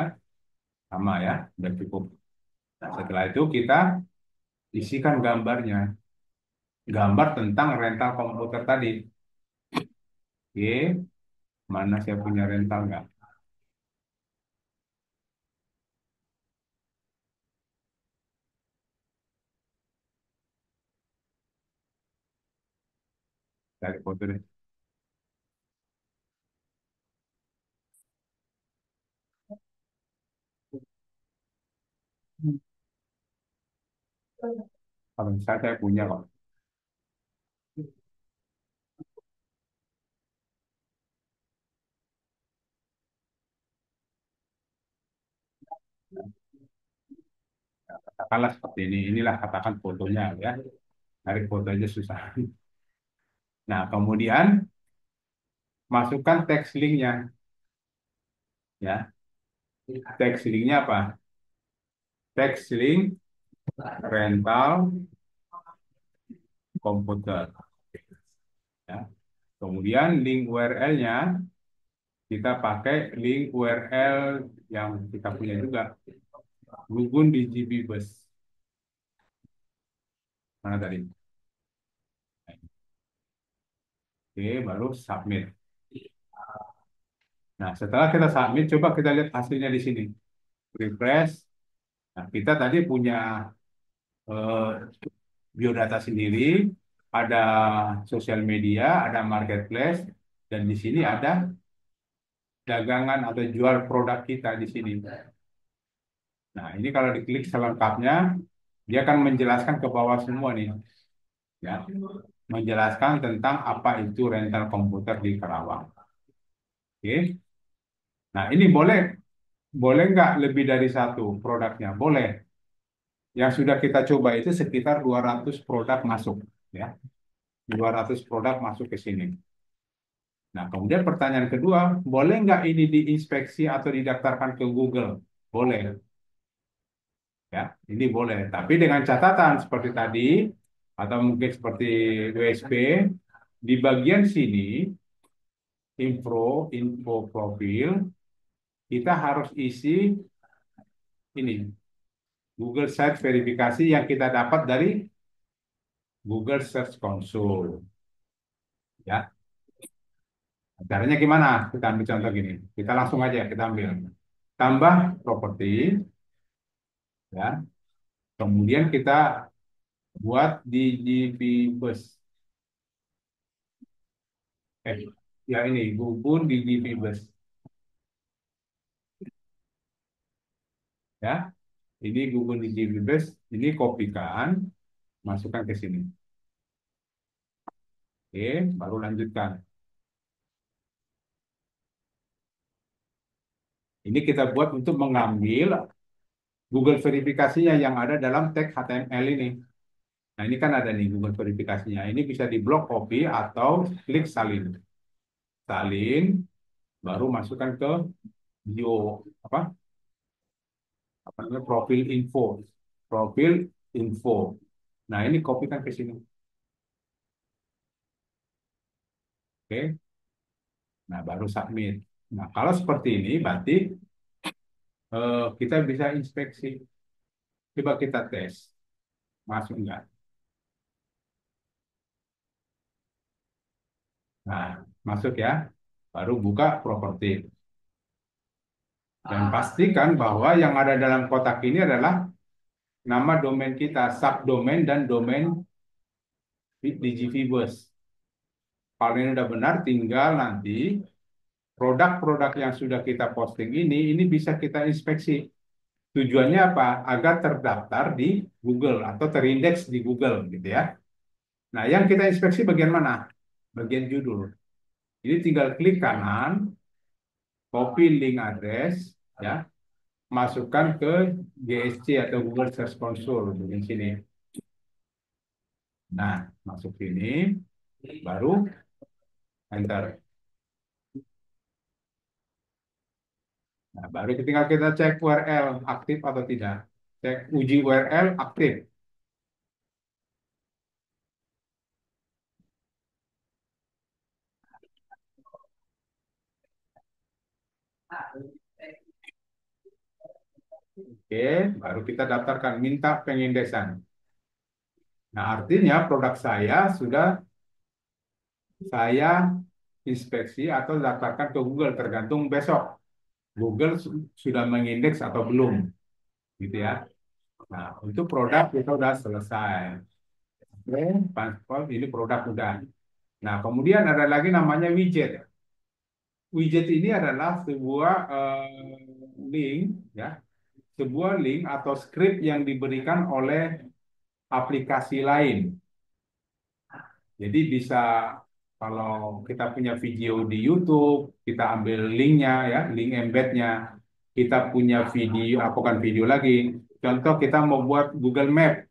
sama ya, udah cukup. Nah, setelah itu kita isikan gambarnya. Gambar tentang rental komputer tadi. Oke, mana saya punya rental nggak? Dari foto deh. Kalau misalnya saya punya kok. Katakanlah seperti ini. Inilah katakan fotonya ya. Dari foto aja susah. Nah, kemudian masukkan teks linknya ya. Teks linknya apa? Teks link rental komputer ya. Kemudian link URL-nya kita pakai link URL yang kita punya juga. Gugun di GB Bus. Mana tadi? Oke, baru submit. Nah, setelah kita submit, coba kita lihat hasilnya di sini. Refresh. Nah, kita tadi punya eh, biodata sendiri, ada sosial media, ada marketplace, dan di sini ada dagangan atau jual produk kita di sini. Nah, ini kalau diklik selengkapnya, dia akan menjelaskan ke bawah semua nih, ya, menjelaskan tentang apa itu rental komputer di Karawang. Oke. Nah, ini boleh nggak lebih dari satu produknya? Boleh. Yang sudah kita coba itu sekitar 200 produk masuk, ya. 200 produk masuk ke sini. Nah, kemudian pertanyaan kedua, boleh nggak ini diinspeksi atau didaftarkan ke Google? Boleh, ya. Ini boleh. Tapi dengan catatan seperti tadi, atau mungkin seperti WSP, di bagian sini, info profil, kita harus isi ini, Google Search verifikasi yang kita dapat dari Google Search Console. Ya, caranya gimana? Kita ambil contoh gini. Kita langsung aja kita ambil. Tambah properti, ya. Kemudian kita buat di GP Bus. Ya ini Gugun di GP Bus. Ya, ini Gugun di GP Bus. Ini kopikan, masukkan ke sini. Oke, baru lanjutkan. Ini kita buat untuk mengambil Google verifikasinya yang ada dalam tag HTML ini. Nah, ini kan ada nih Google verifikasinya. Ini bisa di blok copy atau klik salin. Salin, baru masukkan ke bio apa? Apa namanya? Profil info. Profil info. Nah, ini kopikan ke sini. Oke. Nah, baru submit. Nah, kalau seperti ini berarti kita bisa inspeksi. Coba kita tes. Masuk enggak? Nah, masuk ya. Baru buka properti. Dan pastikan bahwa yang ada dalam kotak ini adalah nama domain kita, subdomain dan domain Digivibus. Kalau ini udah benar, tinggal nanti produk-produk yang sudah kita posting ini bisa kita inspeksi. Tujuannya apa? Agar terdaftar di Google atau terindeks di Google, gitu ya. Nah, yang kita inspeksi bagian mana? Bagian judul. Jadi tinggal klik kanan, copy link address, ya, masukkan ke GSC atau Google Search Console di sini. Nah, masuk sini, baru enter. Nah, baru tinggal kita cek URL aktif atau tidak. Cek uji URL aktif. Oke, baru kita daftarkan minta pengindeksan. Nah, artinya produk saya sudah saya inspeksi atau daftarkan ke Google tergantung besok Google sudah mengindeks atau belum, gitu ya. Nah, untuk produk kita sudah selesai. Oke, paspor ini produk udah. Nah, kemudian ada lagi namanya widget. Widget ini adalah sebuah link, ya, sebuah link atau script yang diberikan oleh aplikasi lain. Jadi bisa kalau kita punya video di YouTube, kita ambil linknya, ya, link embednya. Kita punya video, bukan video lagi. Contoh kita mau buat Google Map.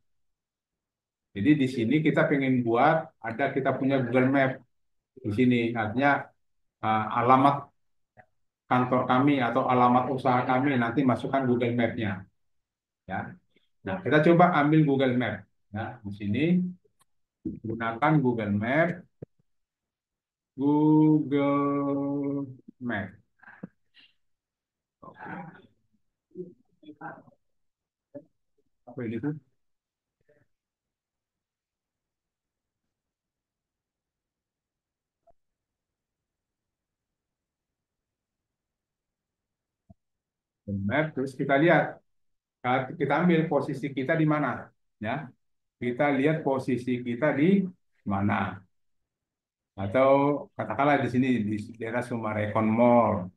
Jadi di sini kita pengen buat, ada kita punya Google Map di sini. Artinya alamat kantor kami atau alamat usaha kami nanti masukkan Google Map-nya. Ya. Nah, kita coba ambil Google Map. Ya, di sini gunakan Google Map. Google Map. Oke. Apa ini tuh? Google Map. Terus kita lihat, kita ambil posisi kita di mana, ya. Kita lihat posisi kita di mana. Atau katakanlah di sini di daerah Sumarekon Mall.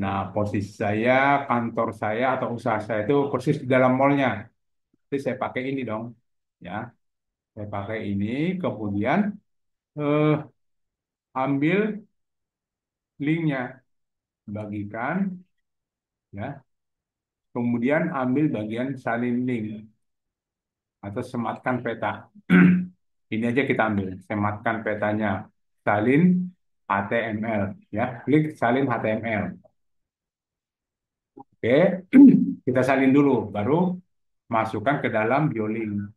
Nah, posisi saya, kantor saya atau usaha saya itu persis di dalam mallnya. Jadi saya pakai ini dong, ya. Saya pakai ini, kemudian eh, ambil linknya, bagikan, ya. Kemudian ambil bagian salin link atau sematkan peta. Ini aja kita ambil, sematkan petanya, salin HTML, ya. Klik salin HTML. Oke, kita salin dulu, baru masukkan ke dalam biolink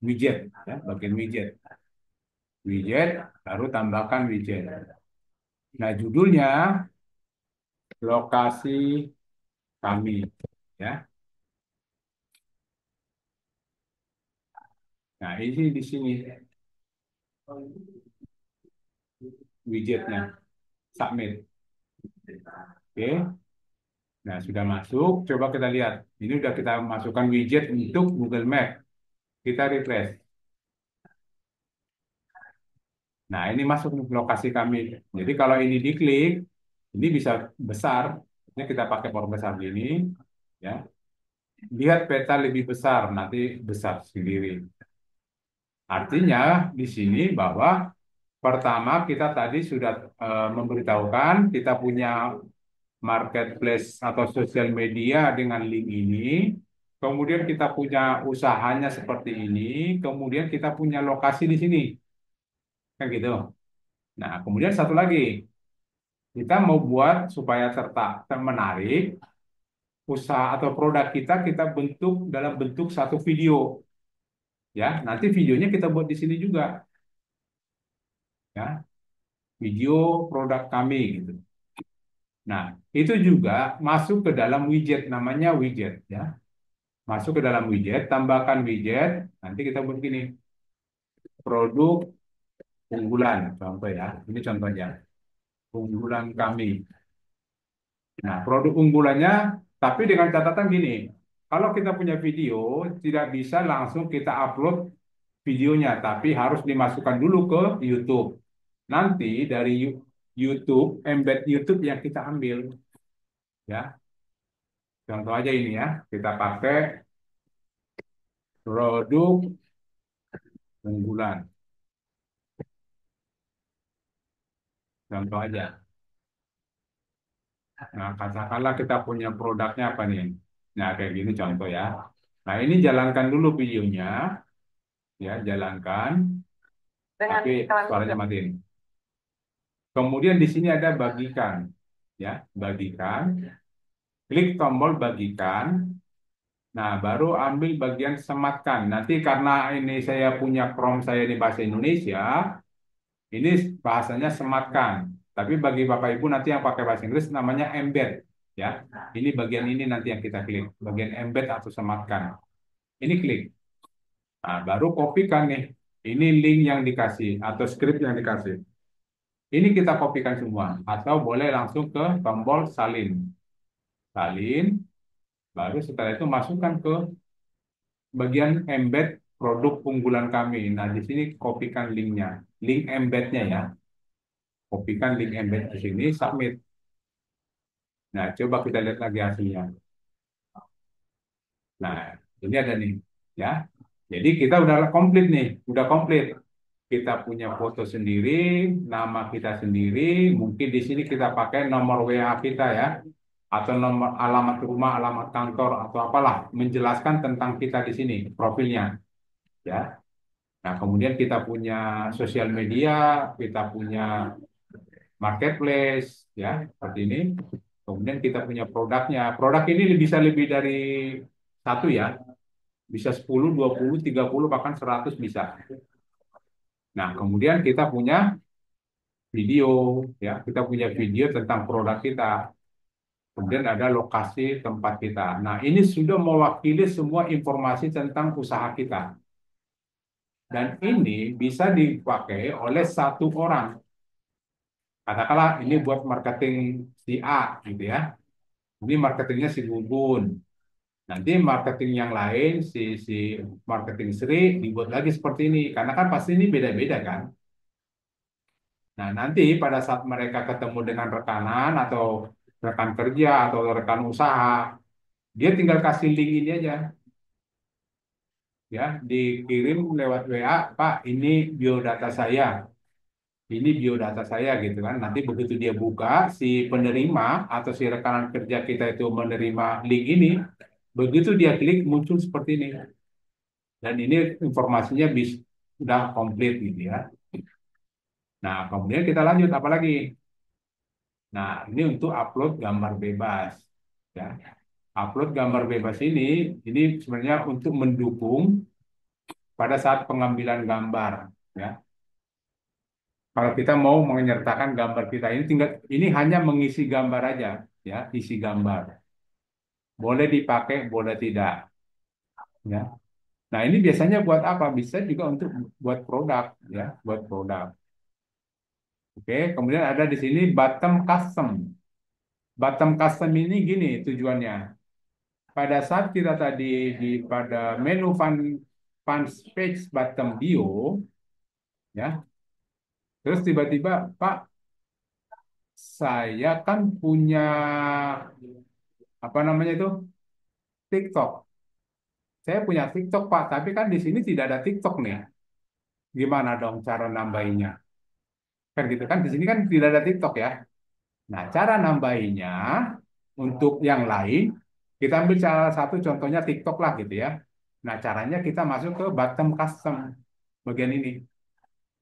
widget, ya, bagian widget, widget, baru tambahkan widget. Nah, judulnya lokasi kami, ya. Nah, ini di sini widgetnya, submit. Oke, nah sudah masuk. Coba kita lihat. Ini sudah kita masukkan widget untuk Google Map. Kita refresh. Nah, ini masuk nih lokasi kami. Jadi kalau ini diklik, ini bisa besar. Ini kita pakai power besar gini, ya. Lihat peta lebih besar, nanti besar sendiri. Artinya di sini bahwa pertama kita tadi sudah memberitahukan kita punya marketplace atau sosial media dengan link ini. Kemudian kita punya usahanya seperti ini. Kemudian kita punya lokasi di sini, kan gitu. Nah, kemudian satu lagi, kita mau buat supaya menarik usaha atau produk kita bentuk dalam bentuk satu video, ya. Nanti videonya kita buat di sini juga, ya. Video produk kami gitu. Nah, itu juga masuk ke dalam widget, namanya widget, ya. Masuk ke dalam widget, tambahkan widget, nanti kita buat gini, produk unggulan, contoh ya, ini contohnya, unggulan kami. Nah, produk unggulannya, tapi dengan catatan gini, Kalau kita punya video, tidak bisa langsung kita upload videonya, tapi harus dimasukkan dulu ke YouTube. Nanti dari YouTube, embed YouTube yang kita ambil, ya. Contoh aja ini ya, kita pakai produk unggulan. Contoh aja. Nah, katakanlah kita punya produknya apa nih? Nah, kayak gini contoh ya. Nah, ini jalankan dulu videonya, ya, jalankan. Tapi suaranya matiin. Kemudian di sini ada bagikan, ya, bagikan. Klik tombol bagikan. Nah, baru ambil bagian sematkan. Nanti karena ini saya punya prompt saya di bahasa Indonesia, ini bahasanya sematkan. Tapi bagi Bapak Ibu nanti yang pakai bahasa Inggris namanya embed, ya. Ini bagian ini nanti yang kita klik, bagian embed atau sematkan. Ini klik. Nah, baru kopikan nih. Ini link yang dikasih atau script yang dikasih. Ini kita kopikan semua atau boleh langsung ke tombol salin. Salin, baru setelah itu masukkan ke bagian embed produk unggulan kami. Nah, di sini kopikan linknya, link embednya ya. Kopikan link embed di sini, submit. Nah, coba kita lihat lagi hasilnya. Nah, ini ada nih, ya. Jadi kita udah komplit nih, udah komplit. Kita punya foto sendiri, nama kita sendiri, mungkin di sini kita pakai nomor WA kita ya, atau nomor alamat rumah, alamat kantor atau apalah, menjelaskan tentang kita di sini, profilnya, ya. Nah, kemudian kita punya sosial media, kita punya marketplace, ya, seperti ini. Kemudian kita punya produknya. Produk ini bisa lebih dari satu ya, bisa 10, 20, 30, bahkan 100 bisa. Nah, kemudian kita punya video, ya, kita punya video tentang produk kita. Kemudian ada lokasi tempat kita. Nah, ini sudah mewakili semua informasi tentang usaha kita. Dan ini bisa dipakai oleh satu orang. Katakanlah ini buat marketing si A, gitu ya. Ini marketingnya si Bubun. Nanti marketing yang lain, si marketing Sri dibuat lagi seperti ini. Karena kan pasti ini beda-beda kan. Nah, nanti pada saat mereka ketemu dengan rekanan atau rekan kerja atau rekan usaha, dia tinggal kasih link ini aja, ya, dikirim lewat WA, Pak, ini biodata saya, ini biodata saya gitu kan. Nanti begitu dia buka, si penerima atau si rekanan kerja kita itu menerima link ini, begitu dia klik muncul seperti ini. Dan ini informasinya sudah komplit gitu ya. Nah, kemudian kita lanjut apa lagi? Nah, ini untuk upload gambar bebas, ya. Upload gambar bebas ini sebenarnya untuk mendukung pada saat pengambilan gambar, ya. Kalau kita mau menyertakan gambar kita ini tinggal ini hanya mengisi gambar aja, ya, isi gambar. Boleh dipakai, boleh tidak, ya. Nah, ini biasanya buat apa? Bisa juga untuk buat produk, ya, buat produk. Oke, kemudian ada di sini bottom custom. Bottom custom ini gini tujuannya. Pada saat kita tadi pada menu fun page bottom bio, ya, terus tiba-tiba Pak, saya kan punya apa namanya itu TikTok. Saya punya TikTok Pak, tapi kan di sini tidak ada TikTok nih. Gimana dong cara nambahinnya? Kan gitu kan di sini kan tidak ada TikTok ya. Nah, cara nambahinnya untuk yang lain, kita ambil salah satu contohnya TikTok lah gitu ya. Nah, caranya kita masuk ke bottom custom bagian ini.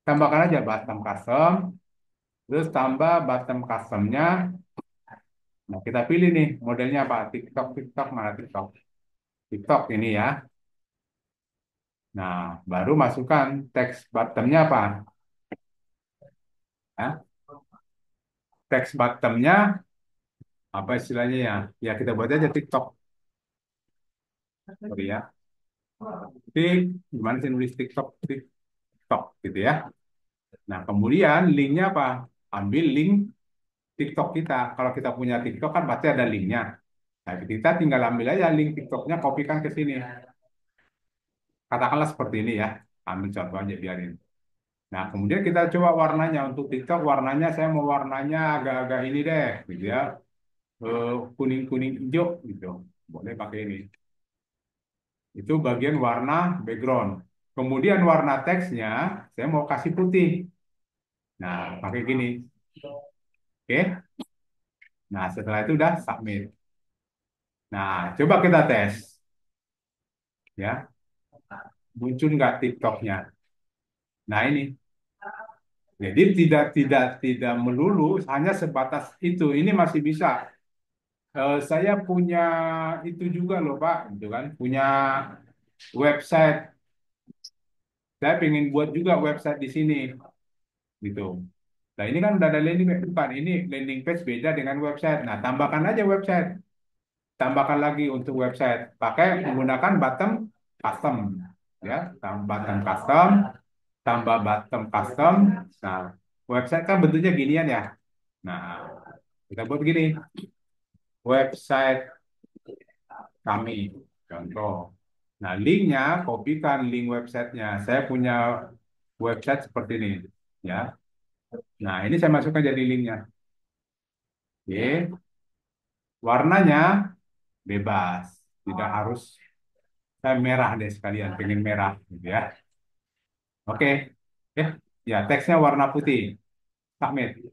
Tambahkan aja bottom custom, terus tambah bottom customnya. Nah, kita pilih nih modelnya apa? TikTok, TikTok, mana TikTok? TikTok ini ya. Nah, baru masukkan teks bottomnya apa? Ya, teks bottomnya apa istilahnya ya? Ya, kita buat aja TikTok. Sorry ya. Tik, gimana sih nulis TikTok? TikTok gitu ya. Nah, kemudian linknya apa? Ambil link TikTok kita. Kalau kita punya TikTok kan pasti ada linknya. Nah, kita tinggal ambil aja link TikToknya, kopikan ke sini. Katakanlah seperti ini ya. Ambil contoh aja biarin. Nah, kemudian kita coba warnanya. Untuk TikTok warnanya saya mau warnanya agak-agak ini deh, gitu ya. Kuning-kuning hijau gitu. Boleh pakai ini. Itu bagian warna background. Kemudian warna teksnya saya mau kasih putih. Nah, pakai gini. Oke. Nah, setelah itu udah submit. Nah, coba kita tes ya. Muncul nggak TikToknya? Nah, ini. Jadi tidak melulu hanya sebatas itu. Ini masih bisa. Saya punya itu juga loh Pak, gitu kan. Punya website. Saya pengen buat juga website di sini, gitu. Nah, ini kan udah ada landing page bukan? Ini landing page beda dengan website. Nah, tambahkan aja website. Tambahkan lagi untuk website. Pakai menggunakan button custom, ya. Button custom, tambah button custom. Nah, website kan bentuknya ginian ya. Nah, kita buat gini, website kami, contoh. Nah, linknya, kopikan link websitenya. Saya punya website seperti ini, ya. Nah, ini saya masukkan jadi linknya. Oke, warnanya bebas, tidak harus saya merah deh sekalian, pengen merah, gitu ya. Oke, ya, ya teksnya warna putih, submit.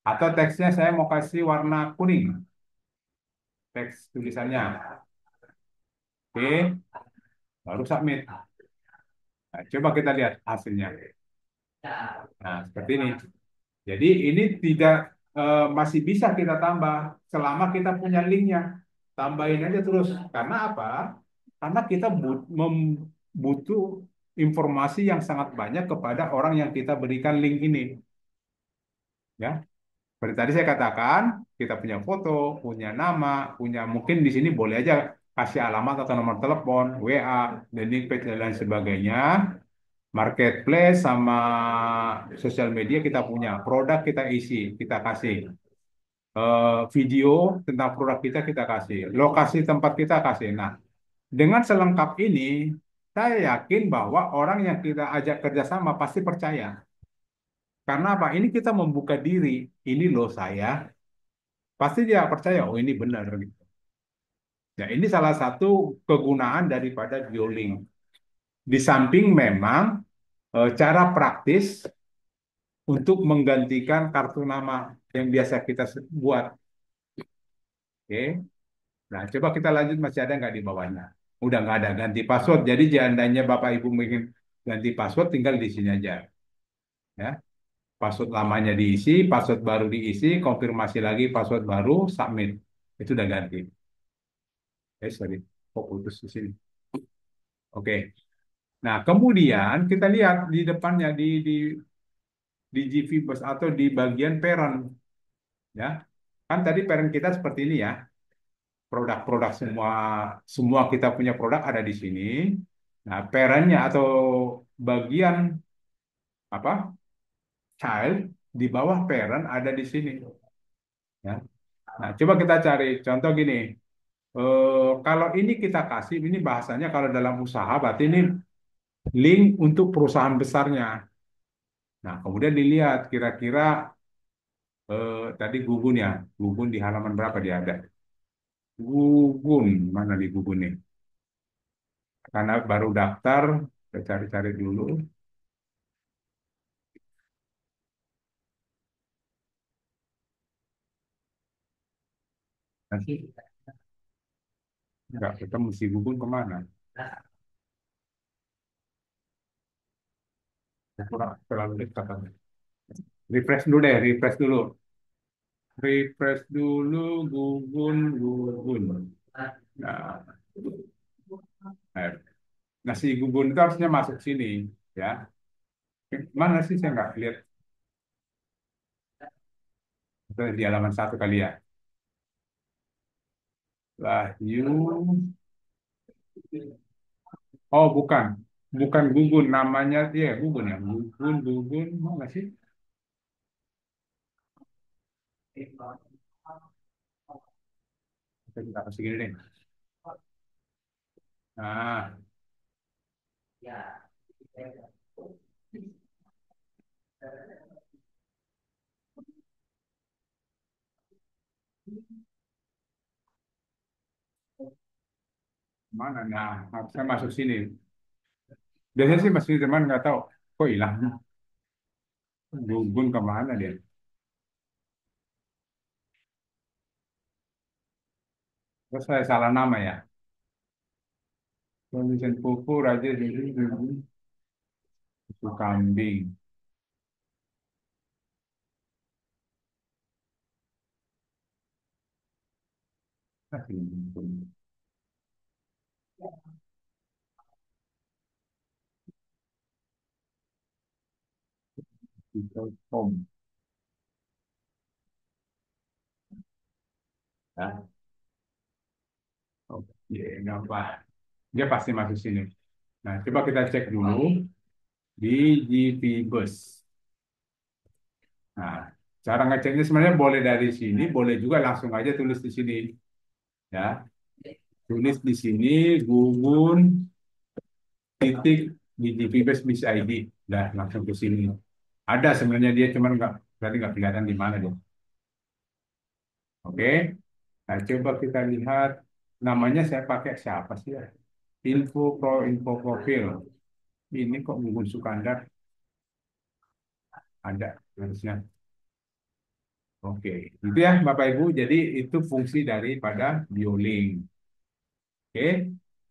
Atau teksnya saya mau kasih warna kuning, teks tulisannya. Oke, baru submit. Nah, coba kita lihat hasilnya. Nah, seperti ini. Jadi ini tidak masih bisa kita tambah selama kita punya linknya. Tambahin aja terus. Karena apa? Karena kita butuh informasi yang sangat banyak kepada orang yang kita berikan link ini. Ya, seperti tadi saya katakan, kita punya foto, punya nama, punya mungkin di sini boleh aja kasih alamat atau nomor telepon, WA, landing page dan lain sebagainya. Marketplace sama sosial media kita punya, produk kita isi, kita kasih. Video tentang produk kita kasih, lokasi tempat kita kasih. Nah, dengan selengkap ini, saya yakin bahwa orang yang kita ajak kerjasama pasti percaya. Karena apa? Ini kita membuka diri. Ini loh saya. Pasti dia percaya, oh ini benar. Gitu. Ya, ini salah satu kegunaan daripada Geolink. Di samping memang cara praktis untuk menggantikan kartu nama yang biasa kita buat. Oke. Nah, coba kita lanjut, masih ada nggak di bawahnya? Udah nggak ada, ganti password. Jadi seandainya Bapak Ibu ingin ganti password, tinggal di sini aja. Ya, password lamanya diisi, password baru diisi, konfirmasi lagi password baru, submit. Itu udah ganti. Sorry, kok putus di sini. Oke. Nah, kemudian kita lihat di depannya di GV Bus atau di bagian parent, ya. Kan tadi parent kita seperti ini ya. Produk-produk semua semua kita punya produk ada di sini. Nah, parentnya atau bagian apa child di bawah parent ada di sini. Ya. Nah, coba kita cari contoh gini. Kalau ini kita kasih, ini bahasanya kalau dalam usaha, berarti ini link untuk perusahaan besarnya. Nah, kemudian dilihat kira-kira tadi Gugun ya, Gugun di halaman berapa dia ada? Gugun, mana di Gugun nih? Karena baru daftar, kita cari-cari dulu. Nanti nggak ketemu si Gugun kemana? Kurang terlalu dekat. Refresh dulu deh, refresh dulu. Refresh dulu, Gugun, Gugun. Nah, eh, nasi Gugun itu harusnya masuk sini, ya. Mana sih saya nggak lihat. Itu di halaman satu kali ya. Wahyu. Oh, bukan. Bukan Gugun, namanya dia Gugun ya. Gugun, Gugun, mana sih? Kita kasih gini deh. Nah, mana? Nah, harusnya masuk sini. Biasanya sih masih teman nggak tahu. Kok hilang? Gugun kemana dia? Terus saya salah nama ya. Produsen pupuk Raja jadi susu kambing. Ah, ini. Home. Ya. Oke, nggak apa. Dia pasti masuk sini. Nah, coba kita cek dulu di GP Bus. Nah, cara ngeceknya sebenarnya boleh dari sini, boleh juga langsung aja tulis di sini. Ya, tulis di sini Gugun titik di GP Bus Miss ID. Nah, langsung ke sini. Ada sebenarnya dia, cuman nggak berarti nggak kelihatan di mana dia. Oke, nah coba kita lihat namanya saya pakai siapa sih ya? Info profil. Ini kok Gugun Sukandar ada harusnya. Oke, itu ya Bapak Ibu. Jadi itu fungsi daripada BioLink. Oke,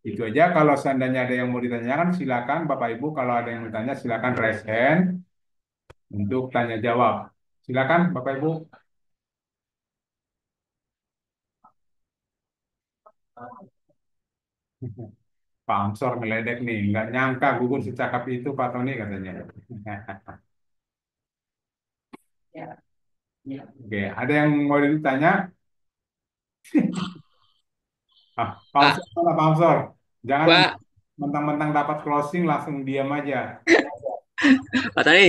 itu aja. Kalau seandainya ada yang mau ditanyakan, silakan Bapak Ibu. Kalau ada yang mau tanya, silakan raise hand untuk tanya jawab. Silakan Bapak Ibu. Pak Amsor ngeledek nih, nggak nyangka Gugun secakap itu Pak Tony katanya. Oke, ada yang mau ditanya? Ah, Pak Pak, Amsor mana Pak Amsor? Jangan Pak, mentang-mentang dapat closing langsung diam aja. Pak Tani,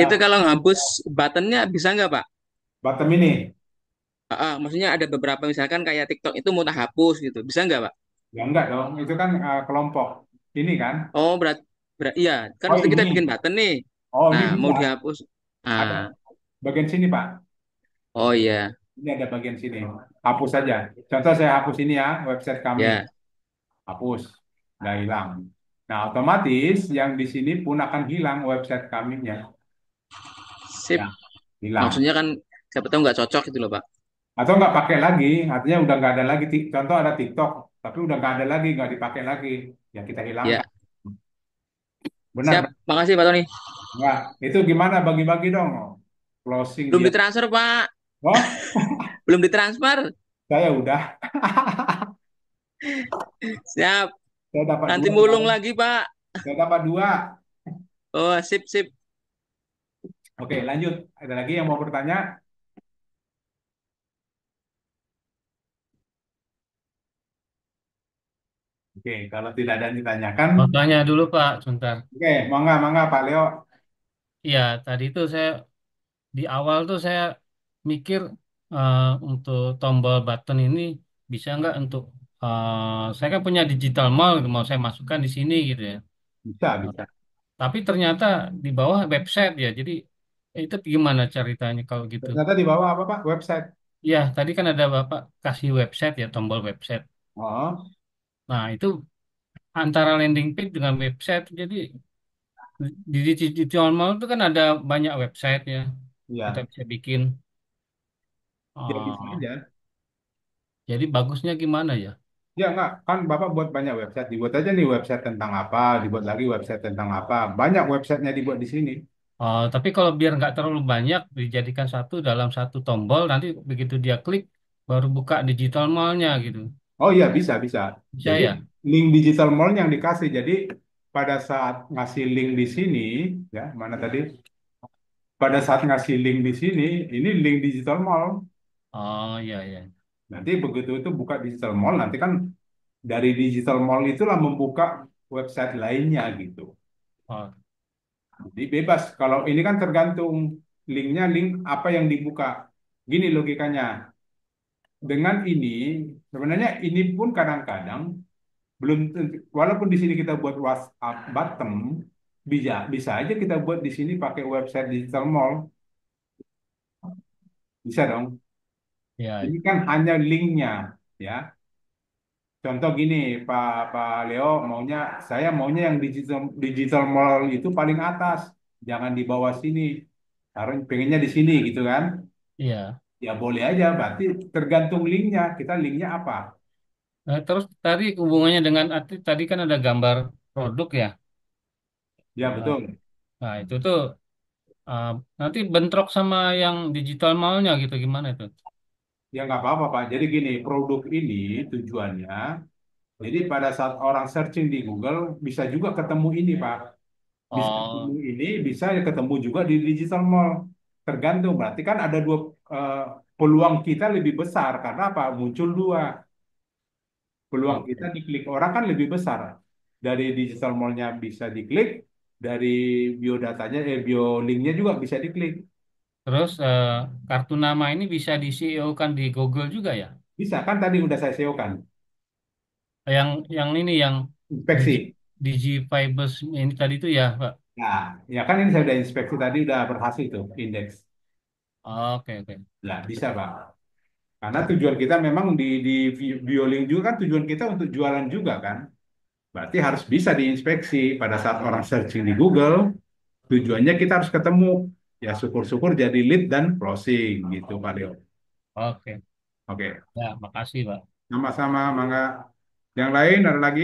itu Ya, kalau ngapus buttonnya bisa nggak, Pak? bottom ini. Maksudnya ada beberapa misalkan kayak TikTok itu mau tak hapus gitu, bisa nggak, Pak? Ya enggak dong, itu kan kelompok. Ini kan? Oh, iya, kan Oh maksudnya kita bikin ini. button nih. Oh Nah, ini mau bisa. dihapus. Ada Ah, bagian sini Pak. oh iya, Ini ada bagian sini. Hapus saja. Contoh saya hapus ini ya, website kami. ya, Hapus. Udah hilang. Nah, otomatis yang di sini pun akan hilang website kaminya. sip. Ya, hilang. Maksudnya kan siapa tahu nggak cocok gitu loh, Pak. Atau nggak pakai lagi, artinya udah nggak ada lagi. Contoh ada TikTok, tapi udah nggak ada lagi, nggak dipakai lagi. Ya kita Ya, hilangkan. Benar, siap. Makasih, Pak Tony. nggak? Itu gimana bagi-bagi dong? Closing Belum dia. ditransfer, Pak. Oh, Belum ditransfer. saya udah. Siap. Saya dapat Nanti dua mulung kemarin. lagi, Pak. Saya dapat dua. Oh, sip, sip. Oke, lanjut. Ada lagi yang mau bertanya? Oke, kalau tidak ada yang ditanyakan, Mau tanya dulu Pak, sebentar. oke, mangga, mangga Pak Leo. Iya, tadi tuh saya di awal tuh saya mikir eh, untuk tombol button ini bisa nggak untuk saya kan punya digital mall gitu, mau saya masukkan di sini gitu ya. Bisa, Nah, bisa. tapi ternyata di bawah website ya. Jadi itu gimana ceritanya kalau gitu? Ternyata di bawah apa Pak? Website. Ya, tadi kan ada Bapak kasih website ya, tombol website. Oh, Nah, itu antara landing page dengan website. Jadi di digital mall itu kan ada banyak website ya. Kita iya. bisa bikin. Ya bisa Oh, aja. jadi bagusnya gimana ya? Ya enggak, kan Bapak buat banyak website. Dibuat aja nih website tentang apa, dibuat lagi website tentang apa. Banyak websitenya dibuat di sini. Oh, tapi kalau biar nggak terlalu banyak, dijadikan satu dalam satu tombol, nanti begitu dia klik, baru buka digital mall-nya gitu. Oh iya, bisa, bisa. Bisa Jadi ya? link digital mall yang dikasih. Jadi pada saat ngasih link di sini, ya mana tadi? Pada saat ngasih link di sini, ini link digital mall. Oh, iya, iya. Nanti begitu itu buka digital mall, nanti kan dari digital mall itulah membuka website lainnya gitu. Oh, Jadi bebas. Kalau ini kan tergantung linknya, link apa yang dibuka. Gini logikanya. Dengan ini sebenarnya ini pun kadang-kadang belum walaupun di sini kita buat WhatsApp bottom, bisa bisa aja kita buat di sini pakai website digital mall, bisa dong. Ya, Ini kan hanya linknya, ya. Contoh gini, Pak Pak Leo saya maunya yang digital digital mall itu paling atas, jangan di bawah sini. Taruh pengennya di sini gitu kan? iya. Ya boleh aja, berarti tergantung linknya. Kita linknya apa? Terus tadi hubungannya dengan tadi kan ada gambar produk ya. Ya Nah, betul. nah, itu tuh uh, nanti bentrok sama yang digital mallnya gitu gimana itu? Ya nggak apa-apa Pak. Jadi gini, produk ini tujuannya, jadi pada saat orang searching di Google bisa juga ketemu ini Pak. Bisa ketemu Oh, ini, bisa ketemu juga di digital mall. Tergantung, berarti kan ada dua eh, peluang kita lebih besar karena apa? Muncul dua peluang kita oke. diklik orang kan lebih besar. Dari digital mallnya bisa diklik, dari biodatanya, bio linknya juga bisa diklik. Terus kartu nama ini bisa di CEO-kan di Google juga ya? Bisa kan tadi udah saya SEO kan. Yang ini yang Digi Inspeksi. Digifibers ini tadi itu ya, Pak. Nah, ya kan ini saya udah inspeksi tadi udah berhasil tuh indeks. Oke, oke. Nah, bisa Pak. Karena tujuan kita memang di Biolink juga kan tujuan kita untuk jualan juga kan. Berarti harus bisa diinspeksi pada saat orang searching di Google, tujuannya kita harus ketemu. Ya syukur-syukur jadi lead dan closing gitu Pak Leo. Oke. Oke, Ya, makasih, Pak. sama-sama Mangga. Yang lain ada lagi?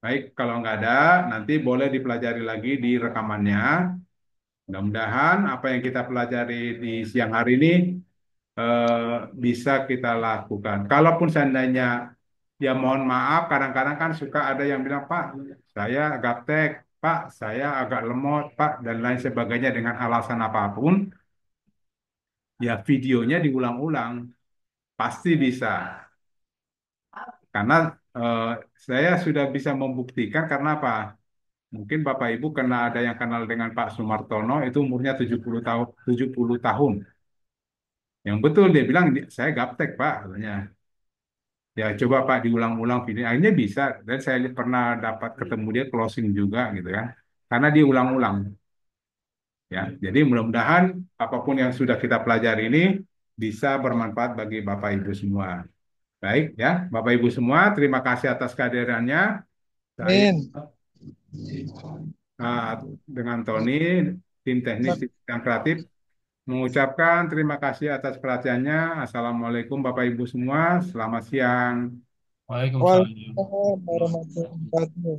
Baik, kalau nggak ada, nanti boleh dipelajari lagi di rekamannya. Mudah-mudahan apa yang kita pelajari di siang hari ini bisa kita lakukan. Kalaupun seandainya, ya mohon maaf, kadang-kadang kan suka ada yang bilang, Pak, saya gaptek, Pak, saya agak lemot, Pak, dan lain sebagainya dengan alasan apapun, ya videonya diulang-ulang, pasti bisa. Karena eh, saya sudah bisa membuktikan karena apa? Mungkin Bapak Ibu kena ada yang kenal dengan Pak Sumartono itu umurnya 70 tahun, 70 tahun. Yang betul dia bilang saya gaptek Pak katanya. Ya coba Pak diulang-ulang video. Akhirnya bisa dan saya pernah dapat ketemu dia closing juga gitu kan. Karena dia ulang-ulang ya. Jadi mudah-mudahan apapun yang sudah kita pelajari ini bisa bermanfaat bagi Bapak Ibu semua. Baik ya, Bapak Ibu semua, terima kasih atas kehadirannya. Saya Min. uh, dengan Tony, tim teknis yang kreatif, mengucapkan terima kasih atas perhatiannya. Assalamualaikum Bapak Ibu semua, selamat siang. Waalaikumsalam. Waalaikumsalam warahmatullahi wabarakatuh.